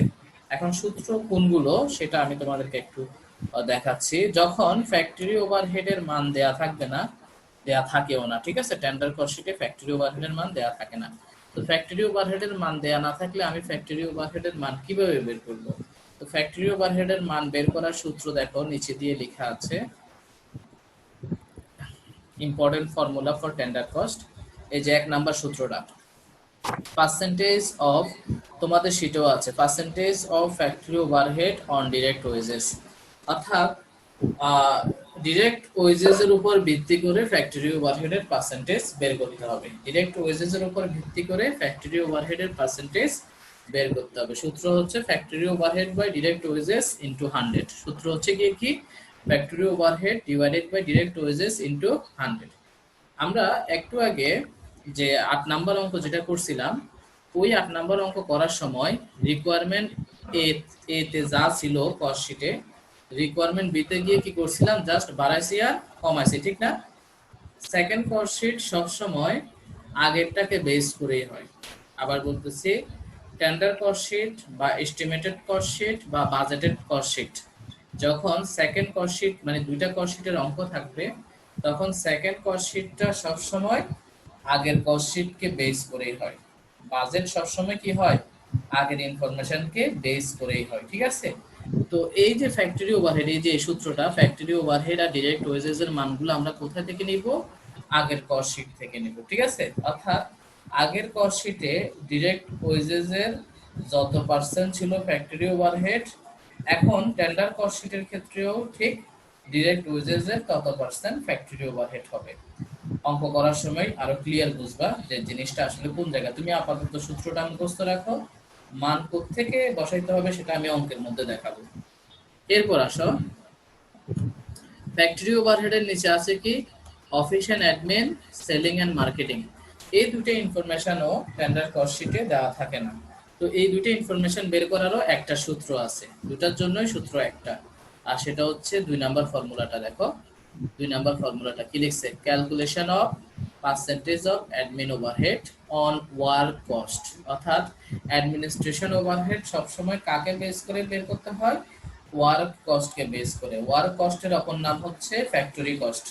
এখন সূত্র কোনগুলো সেটা আমি তোমাদেরকে একটু দেখাচ্ছি। যখন ফ্যাক্টরি ওভারহেডের মান দেয়া থাকবে না, দেয়া থাকেও না, ঠিক আছে? টেন্ডার কস্ট শীটে ফ্যাক্টরি ওভারহেডের মান দেয়া থাকে না। তো ফ্যাক্টরি ওভারহেডের মান দেয়া না থাকলে আমি ফ্যাক্টরি ওভারহেডের মান কিভাবে বের করব? তো ফ্যাক্টরি ওভারহেডের মান বের করার সূত্র দেখো নিচে দিয়ে লেখা আছে। Important formula for tender cost. এই যে 1 নাম্বার সূত্রটা, পার্সেন্টেজ অফ, তোমাদের শীটেও আছে, percentage of factory overhead on direct wages, অর্থাৎ ডিরেক্ট ওয়েজেস এর উপর ভিত্তি করে ফ্যাক্টরি ওভারহেডের পার্সেন্টেজ বের করতে হবে। ডিরেক্ট ওয়েজেস এর উপর ভিত্তি করে ফ্যাক্টরি ওভারহেডের পার্সেন্টেজ বের করতে হবে। সূত্র হচ্ছে factory overhead by direct wages into 100। সূত্র হচ্ছে কি factory overhead divided by direct wages into 100। আমরা একটু আগে যে 8 নাম্বার অঙ্ক যেটা করছিলাম, ওই 8 নাম্বার অঙ্ক করার সময় রিকোয়ারমেন্ট এ তে যা ছিল কস্ট শিটে, রিকোয়ারমেন্ট বি তে গিয়ে কি করছিলাম, জাস্ট বাড়াইছি আর কমাইছি, ঠিক না? সেকেন্ড কস্ট শিট সব সময় আগেরটাকে বেস করেই হয়। আবার বলতেছি, টেন্ডার কস্ট শিট বা এস্টিমেটেড কস্ট শিট বা বাজেটেড কস্ট শিট, যখন সেকেন্ড কস্ট শিট মানে দুইটা কস্ট শিটের অঙ্ক থাকবে, তখন সেকেন্ড কস্ট শিটটা সব সময় আগের কস্ট শিটকে বেস করেই হয়। বাজেট সব সময় কি হয়, আগের ইনফরমেশনকে বেস করেই হয়, ঠিক আছে? তো এই যে ফ্যাক্টরি ওভারহেড, এই যে সূত্রটা, ফ্যাক্টরি ওভারহেড আর ডিরেক্ট ওয়েজেস এর মানগুলো আমরা কোথা থেকে নিব, আগের কস্ট শিট থেকে নিব, ঠিক আছে? অর্থাৎ আগের কস্ট শিটে ডিরেক্ট ওয়েজেস এর যত পার্সেন্ট ছিল ফ্যাক্টরি ওভারহেড, এখন টেন্ডার কস্ট শিটের ক্ষেত্রেও ঠিক ডিরেক্ট ওয়েজেস এর তত পার্সেন্ট ফ্যাক্টরি ওভারহেড হবে। অঙ্ক করার সময় আরো ক্লিয়ার বুঝবা যে জিনিসটা আসলে কোন জায়গা। তুমি আপাতত সূত্রটা মুখস্থ রাখো, মান কোত্থেকে বসাইতে হবে সেটা আমি অঙ্কের মধ্যে দেখাবো। এরপর আসো, ফ্যাক্টরি ওভারহেডের নিচে আছে কি, office and admin, selling and marketing. এই দুটো ইনফরমেশনও টেন্ডার কস্ট শিটে দেওয়া থাকে না। তো এই দুটো ইনফরমেশন বের করারও একটা সূত্র আছে, দুটার জন্যই সূত্র একটা, আর সেটা হচ্ছে 2 নাম্বার ফর্মুলাটা। দেখো 2 নাম্বার ফর্মুলাটা কি লিখছে, calculation of percentage of admin overhead on work cost, অর্থাৎ অ্যাডমিনিস্ট্রেশন ওভারহেড সবসময় কাকে বেস করে বের করতে হয়, ওয়ার্ক কস্টকে বেস করে। ওয়ার্ক কস্টের অপর নাম হচ্ছে ফ্যাক্টরি কস্ট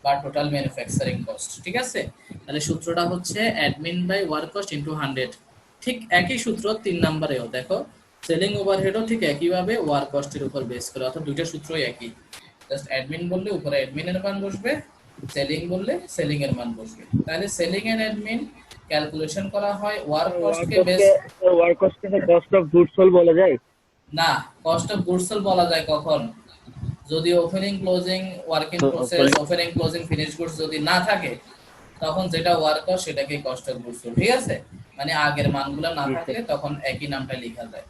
বা টোটাল ম্যানুফ্যাকচারিং কস্ট, ঠিক আছে? তাহলে সূত্রটা হচ্ছে admin by work cost into 100। ঠিক একই সূত্র 3 নম্বরেও দেখো, সেলিং ওভারহেডও ঠিক একইভাবে ওয়ার্ক কস্টের উপর বেস করে, অর্থাৎ দুইটা সূত্রই একই। জাস্ট অ্যাডমিন বললে উপরে অ্যাডমিনের মান বসবে, সেলিং বললে সেলিং এর মান বসবে। তাহলে সেলিং এন্ড অ্যাডমিন ক্যালকুলেশন করা হয় ওয়ার্ক কস্টকে বেস। ওয়ার্ক কস্টকে কস্ট অফ গুডস সোল্ড বলা যায় না, কস্ট অফ গুডস সোল্ড বলা যায় কখন, যদি opening closing working process, opening closing finish goods যদি না থাকে, তখন যেটা ওয়ার্ক কস্ট সেটাকে কস্ট অফ গুডস সোল্ড, ঠিক আছে? মানে আগের মানগুলো না থাকলে তখন একই নামটা লেখা যায়।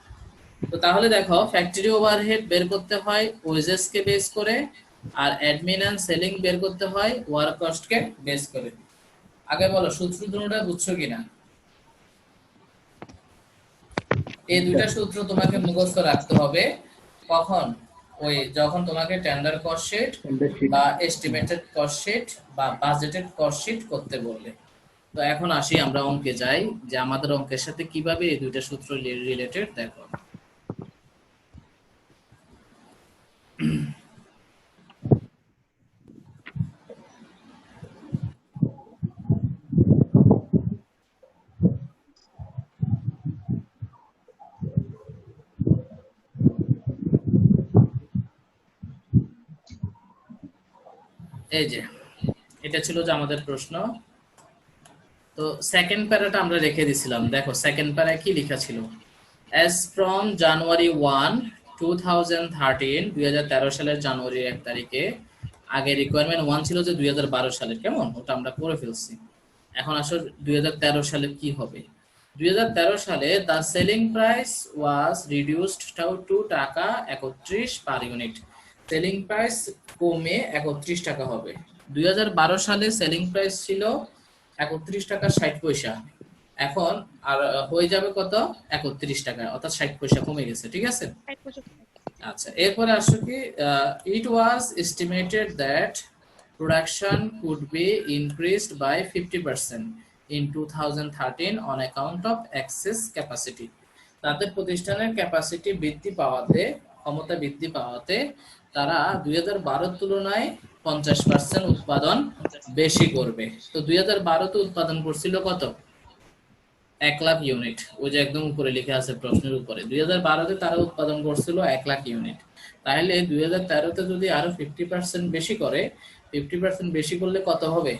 তো তাহলে দেখো, ফ্যাক্টরি ওভারহেড বের করতে হয় ওয়েজেস কে বেস করে, আর অ্যাডমিন এন্ড সেলিং বের করতে হয় ওয়ার্ক কস্ট কে বেস করে। আগে বলো সূত্র দুটোটা বুঝছো কিনা? এই দুইটা সূত্র তোমাকে মুখস্থ রাখতে হবে কখন, ওই যখন তোমাকে টেন্ডার কস্ট শিট বা এস্টিমেটেড কস্ট শিট বা বাজেটেড কস্ট শিট করতে বললে। তো এখন আসি আমরা অঙ্কে যাই, যে আমাদের অঙ্কের সাথে কিভাবে এই দুইটা সূত্র রিলেটেড দেখো। এই যে এটা ছিল যে আমাদের প্রশ্ন। তো সেকেন্ড প্যারাটা আমরা রেখে দিছিলাম, দেখো সেকেন্ড প্যারায় কি লেখা ছিল, as from January 1 2013 2013 সালের জানুয়ারি 1 তারিখে, আগে রিকোয়ারমেন্ট 1 ছিল যে 2012 সালের, কেমন ওটা আমরা করে ফেলছি। এখন আসলে 2013 সালে কি হবে, 2013 সালে the selling price was reduced to টাকা 31 পার ইউনিট। সেলিং প্রাইস কমে 31 টাকা হবে। 2012 সালে সেলিং প্রাইস ছিল 31 টাকা 60 পয়সা, এখন আর হয়ে যাবে কত, 31 টাকা, অর্থাৎ 60 পয়সা কমে গেছে, ঠিক আছে? আচ্ছা, এরপরে আসো কি, it was estimated that production could be increased by 50% in 2013 on account of excess capacity। তাদের প্রতিষ্ঠানের ক্যাপাসিটি বৃদ্ধি পাওয়াতে, ক্ষমতা বৃদ্ধি পাওয়াতে তারা 2012 তুলনায় 50% উৎপাদন বেশি করবে। তো 2012 তে উৎপাদন করছিল কত, 1 লাখ ইউনিট, ওই যে একদম উপরে লেখা আছে প্রশ্নের উপরে, 2012 তে তারা উৎপাদন করছিল 1 লাখ ইউনিট। তাহলে 2013 তে যদি আরো 50% বেশি করে, 50% বেশি করলে কত হবে?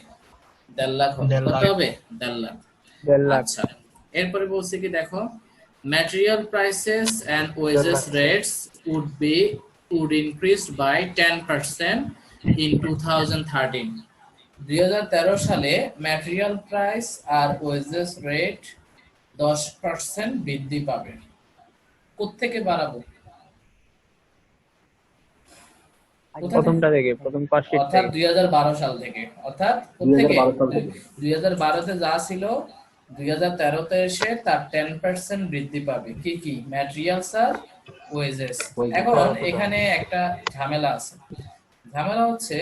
1.5 লাখ হবে। 1.5 কত লাখ। হবে? 1.5 লাখ। 1.5 লাখ। আচ্ছা, এরপরে বলছি কি দেখো, material prices and 1.5 wages lakh. rates would increase by 10% in 2013. 2013 সালে ম্যাটেরিয়াল প্রাইস আর ওয়েজেস রেট 10% বৃদ্ধি পাবে। কোত্থেকে বাড়াবো? প্রথমটা থেকে, প্রথম ফার্স্ট শিট অর্থাৎ থেকে। 2012 সাল থেকে। অর্থাৎ কোত্থেকে? 2012 তে যা ছিল 2013 তে এসে তার 10% বৃদ্ধি পাবে। কি কি? ম্যাটেরিয়ালস আর ওয়েজেস। এখন এখানে একটা ঝামেলা আছে। ঝামেলা হচ্ছে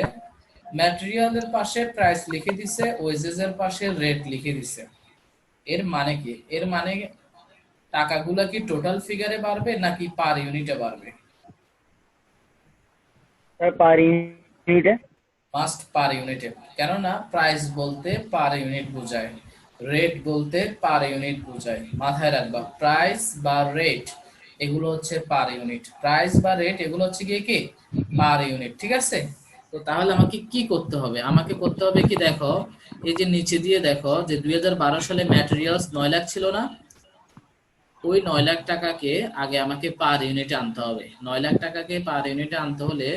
ম্যাটেরিয়ালের পাশে প্রাইস লিখে দিছে, ওয়েজেস এর পাশে রেট লিখে দিছে। এর মানে কি? এর মানে টাকাগুলো কি টোটাল ফিগারে বাড়বে নাকি পার ইউনিটে বাড়বে? পার ইউনিটে। মাস্ট পার ইউনিটে, কেননা প্রাইস বলতে পার ইউনিট বোঝায়, রেট বলতে পার ইউনিট বোঝায়। মাথায় রাখবা, প্রাইস বা রেট এগুলো হচ্ছে পার ইউনিট, প্রাইস বা রেট এগুলো হচ্ছে গিয়ে কি পার ইউনিট। ঠিক আছে? তো তাহলে আমাকে কি করতে হবে? আমাকে করতে হবে কি দেখো, এই যে নিচে দিয়ে দেখো যে 2012 সালে ম্যাটেরিয়ালস 9 লাখ ছিল না? ওই 9 লাখ টাকাকে আগে আমাকে পার ইউনিটে আনতে হবে। 9 লাখ টাকাকে পার ইউনিটে আনতে হলে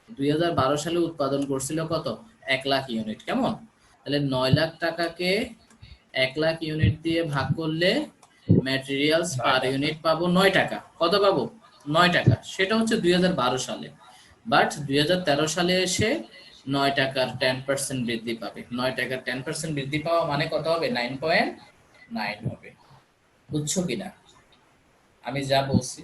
2012 সালে উৎপাদন করছিল কত? 1 লাখ ইউনিট। কেমন? তাহলে 9 লাখ টাকাকে 1 লাখ ইউনিট দিয়ে ভাগ করলে ম্যাটেরিয়ালস পার ইউনিট পাবো 9 টাকা। কত পাবো? 9 টাকা। সেটা হচ্ছে 2012 সালে। বাট 2013 সালে এসে 9 টাকার 10% বৃদ্ধি পাবে। 9 টাকার 10% বৃদ্ধি পাওয়া মানে কত হবে? 9.9 হবে। বুঝছো কিনা আমি যা বলছি?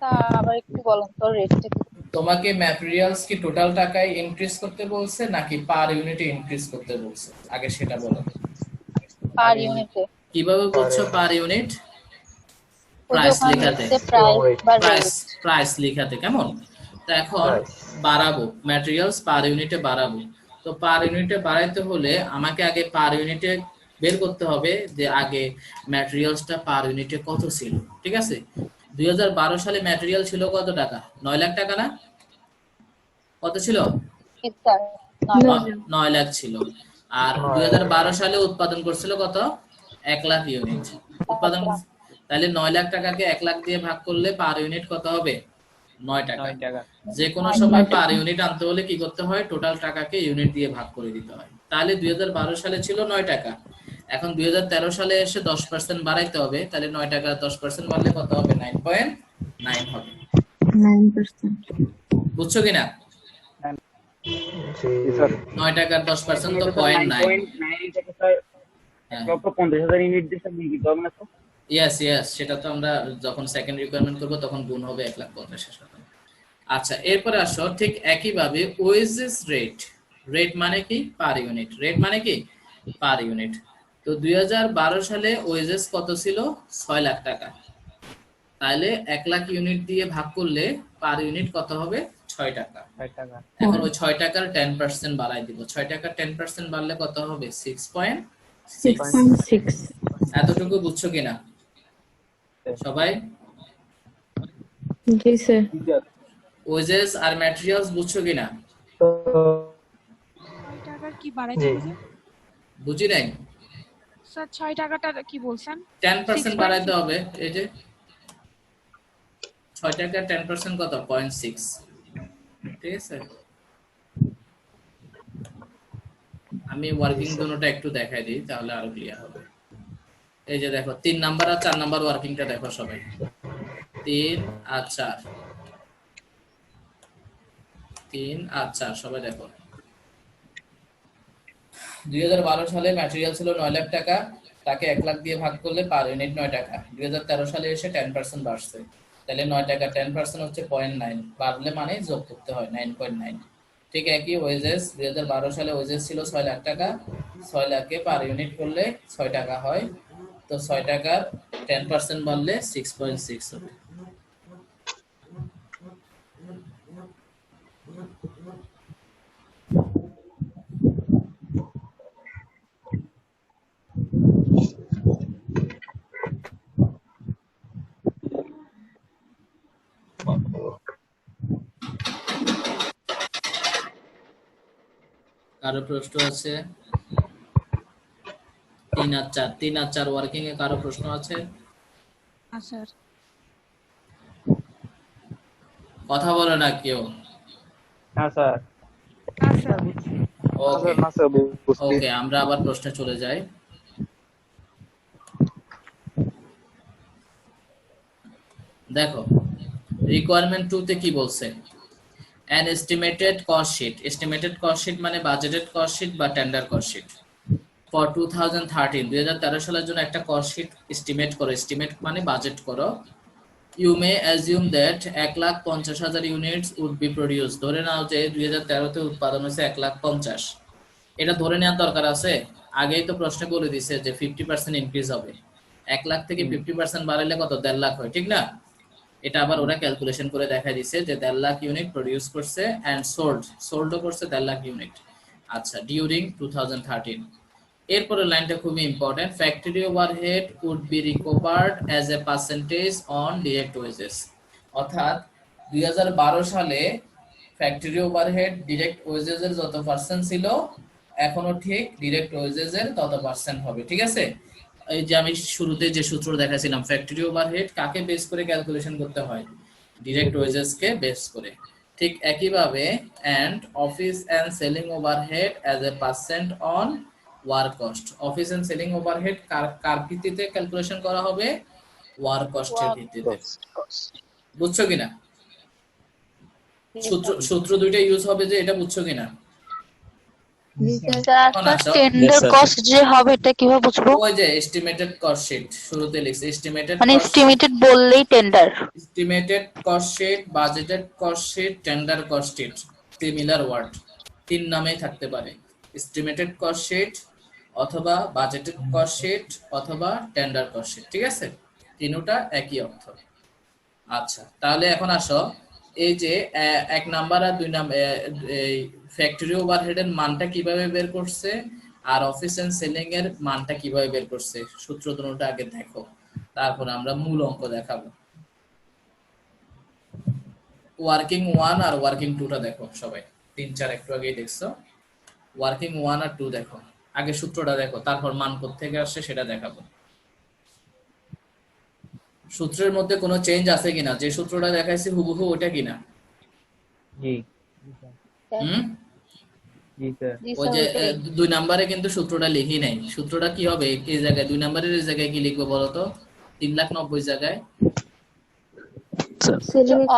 তা আবার একটু বলেন তো রেটটা কি? তোমাকে ম্যাটেরিয়ালস কি টোটাল টাকায় ইনক্রিজ করতে বলছে নাকি পার ইউনিটে ইনক্রিজ করতে বলছে? আগে সেটা বলো। পার ইউনিটে। কিভাবে বুঝছো পার ইউনিট? ওই যে প্রাইস ওখানে লেখাতে। লিখছে প্রাইস বা প্রাইস রেট। প্রাইস লেখাতে। কেমন? তো এখন বাড়াবো, ম্যাটেরিয়ালস পার ইউনিটে বাড়াবো। তো পার ইউনিটে বাড়াইতে হলে আমাকে আগে পার ইউনিটে বের করতে হবে যে আগে ম্যাটেরিয়ালসটা পার ইউনিটে কত ছিল। ঠিক আছে? 2012 সালে ম্যাটেরিয়াল ছিল কত টাকা? 9 লাখ টাকা না? কত ছিল? স্যার 9 লাখ ছিল। আর 2012 সালে উৎপাদন করছিল কত? 1 লাখ ইউনিট উৎপাদন। তাহলে 9 লাখ টাকাকে 1 লাখ দিয়ে ভাগ করলে পার ইউনিট কত হবে? 9 টাকা। যে কোনো সময় পার ইউনিট আনতে হলে কি করতে হয়? টোটাল টাকাকে ইউনিট দিয়ে ভাগ করে দিতে হয়। তাহলে 2012 সালে ছিল 9 টাকা, এখন 2013 সালে এসে 10% বাড়াইতে হবে। তাহলে 9 টাকা 10% বাড়লে কত হবে? 9.9 হবে। 9%। বুঝছো কিনা? জি 9 টাকার 10% তো 0.9। 9 থেকে স্যার 1,50,000 ইউনিট দিয়ে স্যার বিক্রি করবেন না তো? ইয়েস, সেটা তো আমরা যখন সেকেন্ড রিকোয়ারমেন্ট করব তখন গুণ হবে 1,50,000। আচ্ছা, এরপরে আসো ঠিক একইভাবে ওয়েজেস রেট। রেট মানে কি? Per unit. রেট মানে কি? Per unit. তো 2012 সালে ওয়েজেস কত ছিল? 6 লাখ টাকা। তাহলে 1 লাখ ইউনিট দিয়ে ভাগ করলে পার ইউনিট কত হবে? 6 টাকা। এখন ওই 6 টাকার 10% বাড়াই দিব। 6 টাকার 10% বাড়লে কত হবে? 6.6। এতটুকু বুঝছো কিনা সবাই? জি স্যার। ওয়েজেস আর ম্যাটেরিয়ালস বুঝছো কিনা? 6 টাকার কি বাড়াইতে বলছেন বুঝি নাই। স্যার? 6 টাকাটা কি বলছেন? 10% বাড়াইতে হবে। এই যে 6 টাকার 10% কত? 0.6। ঠিক আছে? আমি ওয়ার্কিং দুটোটা একটু দেখাই দিই তাহলে আরো ক্লিয়ার হবে। এই যে দেখো 3 নাম্বার আর 4 নাম্বার ওয়ার্কিংটা দেখো সবাই। 3 আর 4, 3 আর 4 সবাই দেখো। 2012 সালে ম্যাটেরিয়াল ছিল 9 লাখ টাকা, তাকে 1 লাখ দিয়ে ভাগ করলে পার ইউনিট 9 টাকা। 2013 সালে এসে 10% বাড়ছে। তাহলে 9 টাকা 10% হচ্ছে 0.9, বাড়লে মানে যোগ করতে হয় 9.9। ঠিক একই ওয়েজেস 2012 সালে ওয়েজেস ছিল 6 লাখ টাকা, 6 লাখকে পার ইউনিট করলে 6 টাকা হয়। তো 6 টাকার 10% বাড়লে 6.6 হবে। কারো প্রশ্ন আছে? 3 আর 4, 3 আর 4 ওয়ার্কিং এ কারো প্রশ্ন আছে? হ্যাঁ স্যার। কথা বলে না কেউ। হ্যাঁ স্যার। হ্যাঁ স্যার। ওকে না স্যার বুঝছি। ওকে, আমরা আবার প্রশ্নে চলে যাই। দেখো রিকোয়ারমেন্ট 2 তে কি বলছে? an estimated cost sheet, estimated cost sheet মানে বাজেটেড কস্ট শীট বা টেন্ডার কস্ট শীট ফর 2013, 2013 সালের জন্য একটা কস্ট শীট এস্টিমেট করো। এস্টিমেট মানে বাজেট করো। You may assume that 1,50,000 units would be produce. ধরে নাও যে 2013 তে উৎপাদন হয়েছে 1,50,000। এটা ধরে নেওয়ার দরকার আছে? আগেই তো প্রশ্ন বলে দিছে যে 50% ইনক্রিজ হবে। 1 লাখ থেকে 50% বাড়াইলে কত? 1.5 লাখ হয়, ঠিক না? এটা আবার ওরা ক্যালকুলেশন করে দেখা দিছে যে 1.5 লাখ ইউনিট প্রডিউস করছে এন্ড সোল্ডও করছে 1.5 লাখ ইউনিট। আচ্ছা, ডিউরিং 2013। এরপরের লাইনটা খুবই important. Factory overhead would be recovered as a percentage on direct wages. অর্থাৎ 2012 সালে ফ্যাক্টরি ওভারহেড ডিরেক্ট ওয়েজেস এর যত পার্সেন্ট ছিল এখনো ঠিক ডিরেক্ট ওয়েজেস এর তত পার্সেন্ট হবে, ঠিক আছে? এই যে আমি শুরুতে যে সূত্র দেখাছিলাম, ফ্যাক্টরি ওভারহেড কাকে বেস করে ক্যালকুলেশন করতে হয়? ডিরেক্ট ওয়েজেস কে বেস করে। ঠিক একইভাবে and office and selling overhead as a percent on work cost. Office and selling overhead কার ভিত্তিতে ক্যালকুলেশন করা হবে? ওয়ার্ক কস্টের ভিত্তিতে। বুঝছো কিনা? সূত্র দুইটা ইউজ হবে যে, এটা বুঝছো কিনা? টেন্ডার কস্ট যে হবে এটা কিভাবে বুঝবো? ওই যে এস্টিমেটেড কস্ট শীট শুরুতে লিখছে, এস্টিমেটেড মানে এস্টিমেটেড বললেই tender. Estimated cost sheet, budgeted cost sheet, tender cost sheet, similar word, 3 নামেই থাকতে পারে। এস্টিমেটেড কস্ট শীট অথবা বাজেটেড কস্ট শীট অথবা টেন্ডার কস্ট শীট, ঠিক আছে? তিনটা একই অর্থ। আচ্ছা, তাহলে এখন আসো এই যে 1 নাম্বার আর 2 নাম্বার এই ফ্যাক্টরি ওভারহেড এর মানটা কিভাবে বের করছে আর অফিস এন্ড সেলিং এর মানটা কিভাবে বের করছে, সূত্র দুটোটা আগে দেখো, তারপর আমরা মূল অঙ্ক দেখাবো। ওয়ার্কিং 1 আর ওয়ার্কিং 2 টা দেখো সবাই। 3 4 একটু আগেই দেখছো। ওয়ার্কিং 1 আর 2 দেখো, আগে সূত্রটা দেখো, তারপর মান কোত্থেকে আসছে সেটা দেখাবো। সূত্রের মধ্যে কোনো চেঞ্জ আছে কিনা? যে সূত্রটা দেখাইছি হুবহু ওটা কিনা? জি জি স্যার। ওই যে 2 নম্বরে কিন্তু সূত্রটা লিখি নাই। সূত্রটা কি হবে এই জায়গায়? 2 নম্বরের এই জায়গায় কি লিখবো বলো তো? 3,90,000 জায়গায়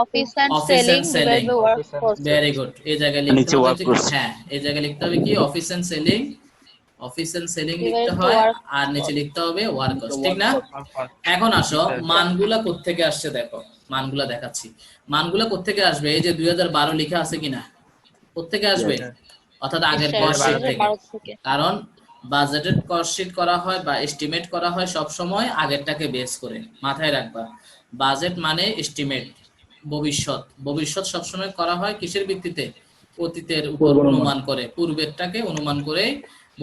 office and selling work cost. Very good. এই জায়গায় লিখতে হবে, হ্যাঁ এই জায়গায় লিখতে হবে কি? Office and selling. Office and selling লিখতে হয় আর নিচে লিখতে হবে ওয়ার্ক কস্ট, ঠিক না? এখন আসো মানগুলা কোত্থেকে আসছে দেখো। মানগুলা দেখাচ্ছি। মানগুলা কোত্থেকে আসবে? এই যে 2012 লেখা আছে কিনা? কোত্থেকে আসবে? অর্থাৎ আগের কস্ট শীট থেকে। কারণ বাজেটেড কস্ট শীট করা হয় বা এস্টিমেট করা হয় সব সময় আগেরটাকে বেস করে। মাথায় রাখবা, বাজেট মানে এস্টিমেট, ভবিষ্যৎ। ভবিষ্যৎ সবসময় করা হয় কিসের ভিত্তিতে? অতীতের উপর অনুমান করে, পূর্বেরটাকে অনুমান করে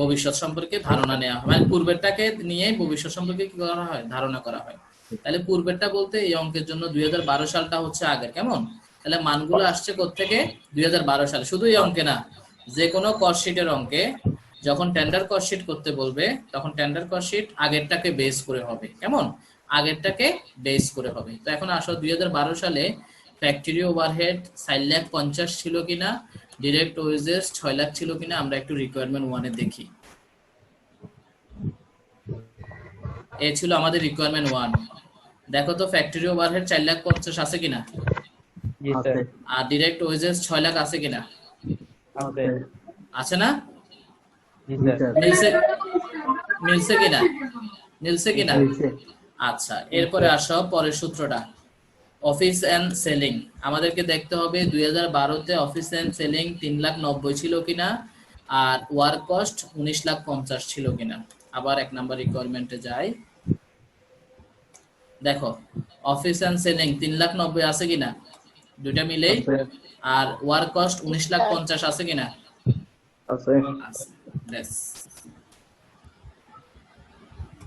ভবিষ্যৎ সম্পর্কে ধারণা নেওয়া হয়। মানে পূর্বেরটাকে নিয়ে ভবিষ্যৎ সম্পর্কে কি করা হয়? ধারণা করা হয়। তাহলে পূর্বেরটা বলতে এই অঙ্কের জন্য 2012 সালটা হচ্ছে আগের, কেমন? তাহলে মানগুলো আসছে কোত্থেকে? 2012 সালে। শুধু এই অঙ্কে না, যে কোনো কস্ট শীটের অঙ্কে যখন টেন্ডার কস্ট শীট করতে বলবে তখন টেন্ডার কস্ট শীট আগেরটাকে বেস করে হবে, কেমন? আগেরটাকে বেস করে হবে। তো এখন আসো 2012 সালে ফ্যাক্টরি ওভারহেড 4,50,000 ছিল কিনা, ডিরেক্ট ওয়েজেস 6 লাখ ছিল কিনা, আমরা একটু রিকোয়ারমেন্ট 1 এ দেখি। এই ছিল আমাদের রিকোয়ারমেন্ট 1। দেখো তো ফ্যাক্টরি ওভারহেড 4,50,000 আছে কিনা? জি স্যার। আর ডিরেক্ট ওয়েজেস 6 লাখ আছে কিনা? আছে। আছে না? জি স্যার। মিলছে কিনা? মিলছে কিনা? আচ্ছা, এরপরে আসো পরের সূত্রটা। অফিস এন্ড সেলিং আমাদেরকে দেখতে হবে 2012 তে অফিস এন্ড সেলিং 3,90,000 ছিল কিনা আর ওয়ার্ক কস্ট 19,50,000 ছিল কিনা। আবার 1 নাম্বার রিকোয়ারমেন্টে যাই। দেখো অফিস এন্ড সেলিং 3,90,000 আছে কিনা? দুইটা মিলেই। আর ওয়ার্ক কস্ট 19,50,000 আছে কিনা? আছে। ব্যাস।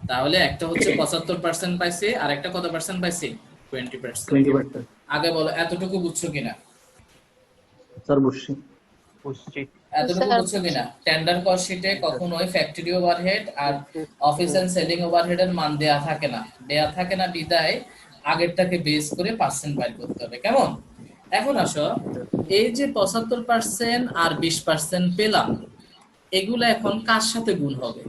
তাহলে একটা হচ্ছে 75% পাইছে আর একটা কত পার্সেন্ট পাইছে? 20%। আগে বলো এতটুকু বুঝছো কিনা? স্যার বুঝছি। বুঝছি। এতটুকু স্যার বুঝছো কিনা? টেন্ডার কস্ট শিটে কখনোই ফ্যাক্টরি ওভারহেড আর অফিস এন্ড সেলিং ওভারহেডের মান দেয়া থাকে না, বিদায় আগেরটাকে বেস করে পার্সেন্ট বাইর করতে হবে। কেমন? এখন আসো, এই যে 75% আর 20% পেলাম, এগুলো এখন কার সাথে গুণ হবে?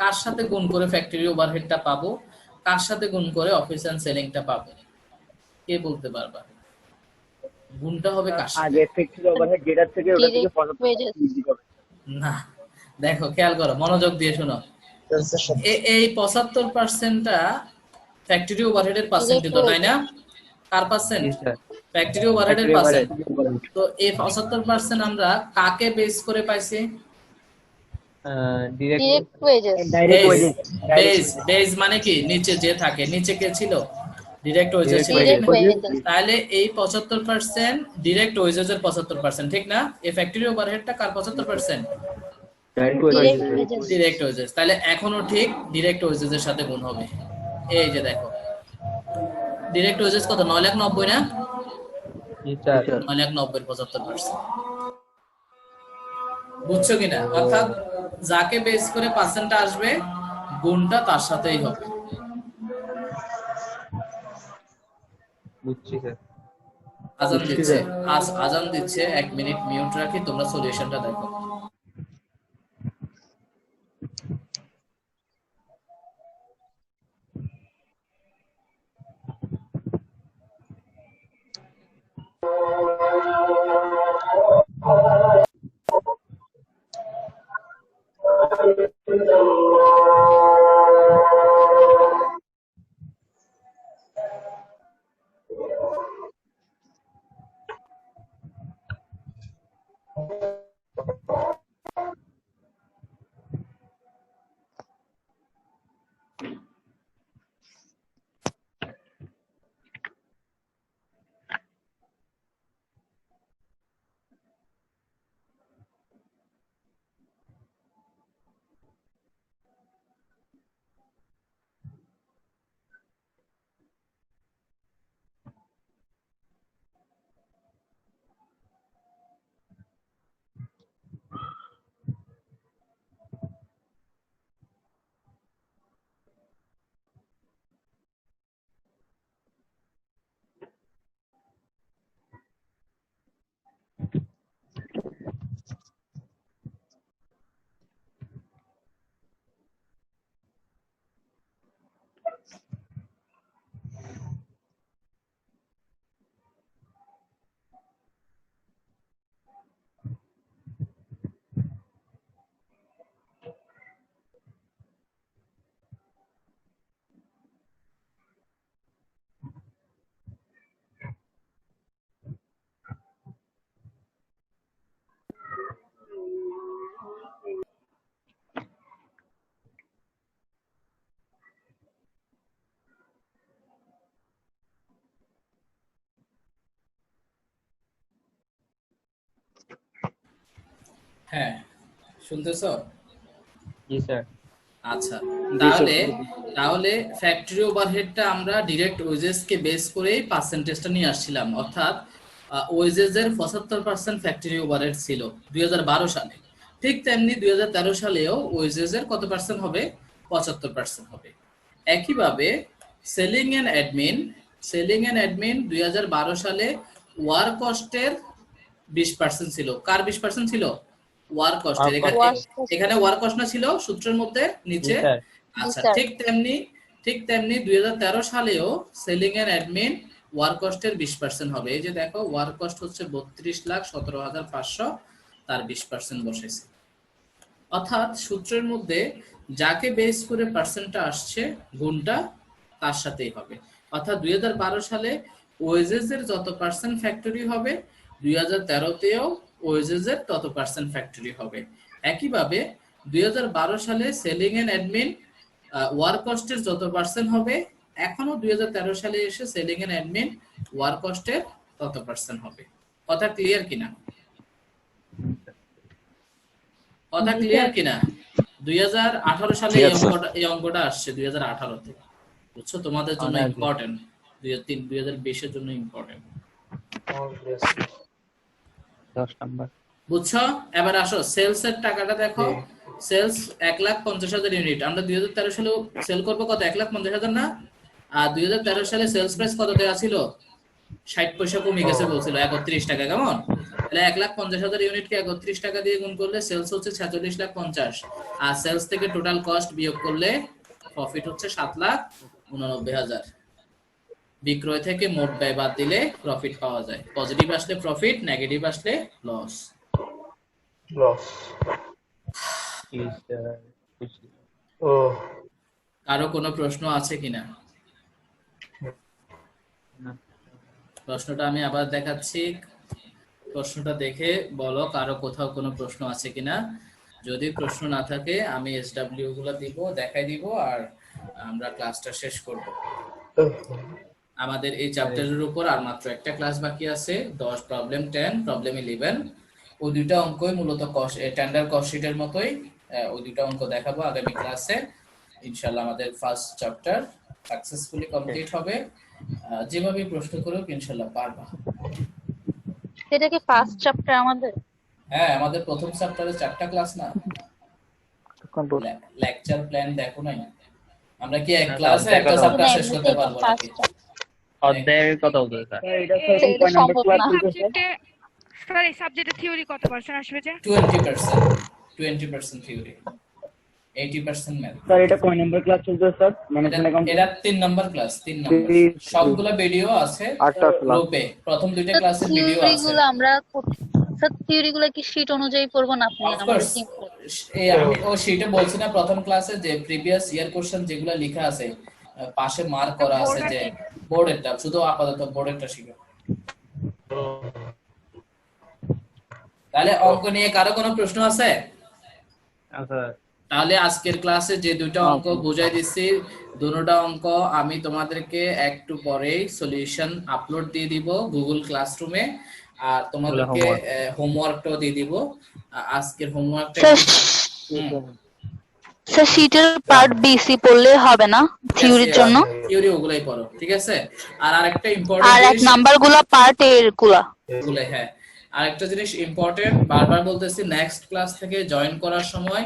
কার সাথে গুণ করে ফ্যাক্টরি ওভারহেডটা পাবো, কার সাথে গুণ করে অফিস এন্ড সেলিংটা পাবো? কে বলতে পারবা? গুণটা হবে কার সাথে? আগে ফ্যাক্টরি ওভারহেড যেটার থেকে ওটা থেকে ডিরেক্ট 75% বৃদ্ধি পাবে। না, দেখো খেয়াল করো, মনোযোগ দিয়ে শোনো। এই 75%টা ফ্যাক্টরি ওভারহেডের পার্সেন্ট ডিরেক্ট তো তাই না? কার পার্সেন্ট? জি স্যার। ফ্যাক্টরি ওভারহেডের ফ্যাক্টরি পার্সেন্ট। ওভারহেড তো এই 75% আমরা কাকে বেস করে পাইছি? Direct direct wages direct base. Wages, base base মানে কি? নিচে যে থাকে, নিচে কে ছিল? ডিরেক্ট ওয়েজেস ছিল। ডিরেক্ট ওয়েজেস তাহলে এই 75% ডিরেক্ট ওয়েজেসের 75%, ঠিক না? এই ফ্যাক্টরি ওভারহেডটা কার 75%? Direct wages direct wages. তাহলে এখনো ঠিক ডিরেক্ট ওয়েজেস এর সাথে গুণ হবে। এই যে দেখো, ডিরেক্ট ওয়েজেস কত? 9,90,000 না? জি স্যার। 9,90,000 75%। বুঝছো কিনা? অর্থাৎ যাকে বেস করে পার্সেন্টটা আসবে, গুণটা তার সাথেই হবে। বুঝছি স্যার। আজান দিচ্ছে, আজান দিচ্ছে, 1 মিনিট মিউট রাখি, তোমরা সলিউশনটা দেখো। হ্যাঁ, শুনতেছো? জি স্যার। আচ্ছা, তাহলে তাহলে ফ্যাক্টরি ওভারহেডটা আমরা ডিরেক্ট ওয়েজেস কে বেস করেই পার্সেন্টেজটা নিয়ে আসছিলাম। অর্থাৎ ওয়েজেস এর 75% ফ্যাক্টরি ওভারহেড ছিল 2012 সালে। ঠিক তেমনি 2013 সালেও ওয়েজেস এর কত পার্সেন্ট হবে? 75% হবে। একইভাবে সেলিং এন্ড অ্যাডমিন 2012 সালে ওয়ার্ক কস্টের 20% ছিল। কার 20% ছিল? ওয়ার্ক কস্টের। এখানে ওয়ার্ক কস্ট না ছিল সূত্রের মধ্যে নিচে? জি স্যার। আচ্ছা, স্যার। ঠিক তেমনি 2013 সালেও সেলিং এন্ড অ্যাডমিন ওয়ার্ক কস্টের 20% হবে। এই যে দেখো, ওয়ার্ক কস্ট হচ্ছে 32,17,500, তার 20% বসেছে। অর্থাৎ সূত্রের মধ্যে যাকে বেস করে পার্সেন্টটা আসছে, গুণটা তার সাথেই হবে। অর্থাৎ 2012 সালে ওয়েজেস এর যত পার্সেন্ট ফ্যাক্টরি হবে, 2013 তেও ওয়েজেস এর তত পার্সেন্ট ফ্যাক্টরি হবে। একইভাবে 2012 সালে সেলিং এন্ড অ্যাডমিন ওয়ার্ক কস্টের যত পার্সেন্ট হবে, এখনো 2013 সালে এসে সেলিং এন্ড অ্যাডমিন ওয়ার্ক কস্টের তত পার্সেন্ট হবে। কথা ক্লিয়ার কিনা? কথা ক্লিয়ার কিনা? 2018 সালে এই অঙ্কটা আসছে 2018 তে। বুঝছো? তোমাদের জন্য ইম্পর্টেন্ট, 2020 এর জন্য ইম্পর্টেন্ট। 10 নাম্বার। বুঝছো? এবার আসো সেলস এর টাকাটা দেখো। Sales 1,50,000 unit. আমরা 2013 সালে সেল করব কত? 1,50,000 না? আর 2013 সালে সেলস প্রাইস কত দেওয়া ছিল? 60 পয়সা কমে গেছে বলছিল 31 টাকা। কেমন? তাহলে 1,50,000 ইউনিটকে 31 টাকা দিয়ে গুণ করলে সেলস হচ্ছে 46,50,000, আর সেলস থেকে টোটাল কস্ট বিয়োগ করলে প্রফিট হচ্ছে 7,89,000। বিক্রয় থেকে মোট ব্যয় বাদ দিলে প্রফিট পাওয়া যায়। পজিটিভ আসলে প্রফিট, নেগেটিভ আসলে লস। লস। জি স্যার। ও কারো কোনো প্রশ্ন আছে কিনা? না। প্রশ্নটা আমি আবার দেখাচ্ছি, প্রশ্নটা দেখে বলো কারো কোথাও কোনো প্রশ্ন আছে কিনা। যদি প্রশ্ন না থাকে আমি এসডব্লিউ গুলো দিব, দেখাই দিব, আর আমরা ক্লাসটা শেষ করব। আমাদের এই চ্যাপ্টারের উপর আর মাত্র একটা ক্লাস বাকি আছে, 10 প্রবলেম 10 প্রবলেম 11। ওই দুইটা অঙ্কই মূলত টেন্ডার কস্ট শিটের মতোই, ওই দুইটা অঙ্ক দেখাবো আগামী ক্লাসে। ইনশাআল্লাহ আমাদের ফার্স্ট চ্যাপ্টার সাকসেসফুলি কমপ্লিট হবে। যেভাবে প্রশ্ন করুক ইনশাআল্লাহ পারবা। এটা কি ফার্স্ট চ্যাপ্টার আমাদের? হ্যাঁ, আমাদের প্রথম চ্যাপ্টারে 4টা ক্লাস না? লেকচার প্ল্যান দেখো নাই? আমরা কি এক ক্লাসে একটা চ্যাপ্টার শেষ করতে পারবো নাকি? অধ্যায়ের কথা বলতে স্যার। স্যার এটা স্যার এখন কয় নাম্বার ক্লাস চলছে স্যার? সাবজেক্টে স্যার এই সাবজেক্টে থিওরি কত পার্সেন্ট আসবে যে? 20% থিওরি, 80% ম্যাথ। স্যার এটা কয় নাম্বার ক্লাস চলছে স্যার? ম্যানেজমেন্ট অ্যাকাউন্ট এটা 3 নাম্বার ক্লাস, 3 নাম্বার। সবগুলা ভিডিও আছে গ্রুপে, প্রথম দুইটা ক্লাসের ভিডিও আছে। থিওরিগুলো আমরা স্যার থিওরিগুলো কি শীট অনুযায়ী করব না আপনি আমাদের কি? এই আমি সেটা বলছি না, প্রথম ক্লাসে যে প্রিভিয়াস ইয়ার কোশ্চেন যেগুলা লেখা আছে পাশে মার্ক করা আছে যে বোর্ডেরটা, শুধু আপাতত বোর্ডেরটা শিখো। তাহলে অঙ্ক নিয়ে কারো কোনো প্রশ্ন আছে? আচ্ছা তাহলে আজকের ক্লাসে যে দুইটা অঙ্ক বুঝাই দিচ্ছি, দুটোটা অঙ্ক আমি তোমাদেরকে একটু পরেই সলিউশন আপলোড দিয়ে দিব গুগল ক্লাসরুমে, আর তোমাদেরকে হোমওয়ার্কটাও দিয়ে দিব। আজকের হোমওয়ার্কটা স্যার শীটের পার্ট বিসি পড়লে হবে না থিওরির জন্য? থিওরি ওগুলাই পড়ো, ঠিক আছে? আর আরেকটা আর ইম্পর্টেন্ট এক নাম্বারগুলো পার্ট এর গুলা ওগুলাই, হ্যাঁ। আরেকটা জিনিস ইম্পর্টেন্ট, বারবার বলতেছি, নেক্সট ক্লাস থেকে জয়েন করার সময়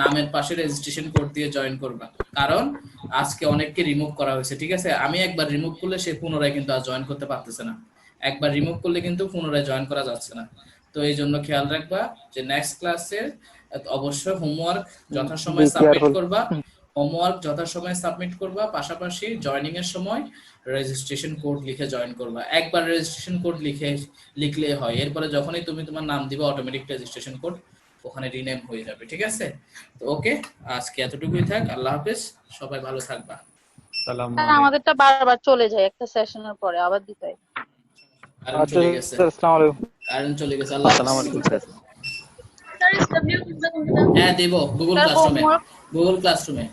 নামের পাশে রেজিস্ট্রেশন কোড দিয়ে জয়েন করবা, কারণ আজকে অনেককে রিমুভ করা হয়েছে, ঠিক আছে? আমি একবার রিমুভ করলে সে পুনরায় কিন্তু আর জয়েন করতে পারতেছে না, একবার রিমুভ করলে কিন্তু পুনরায় জয়েন করা যাচ্ছে না। তো এই জন্য খেয়াল রাখবা যে নেক্সট ক্লাসের অবশ্যই হোমওয়ার্ক যথাসময়ে সাবমিট করবা, হোমওয়ার্ক যথাসময়ে সাবমিট করবা, পাশাপাশি জয়েনিং এর সময় রেজিস্ট্রেশন কোড লিখে জয়েন করবা। একবার রেজিস্ট্রেশন কোড লিখলে হয়, এরপরে যখনই তুমি তোমার নাম দিবা অটোমেটিক রেজিস্ট্রেশন কোড ওখানে রিনেম হয়ে যাবে, ঠিক আছে? তো ওকে, আজকে এতটুকুই থাক। আল্লাহ হাফেজ, সবাই ভালো থাকবা। সালাম। আমাদেরটা বারবার চলে যায় একটা সেশনের পরে আবার দিতে হয়। কারেন্ট চলে গেছে, আসসালামু আলাইকুম। কারেন্ট চলে গেছে। আল্লাহ আসসালামু হাফেজ। আলাইকুম স্যার। স্যার এসডব্লিউ কোনটা? হ্যাঁ দেব, গুগল ক্লাসরুমে।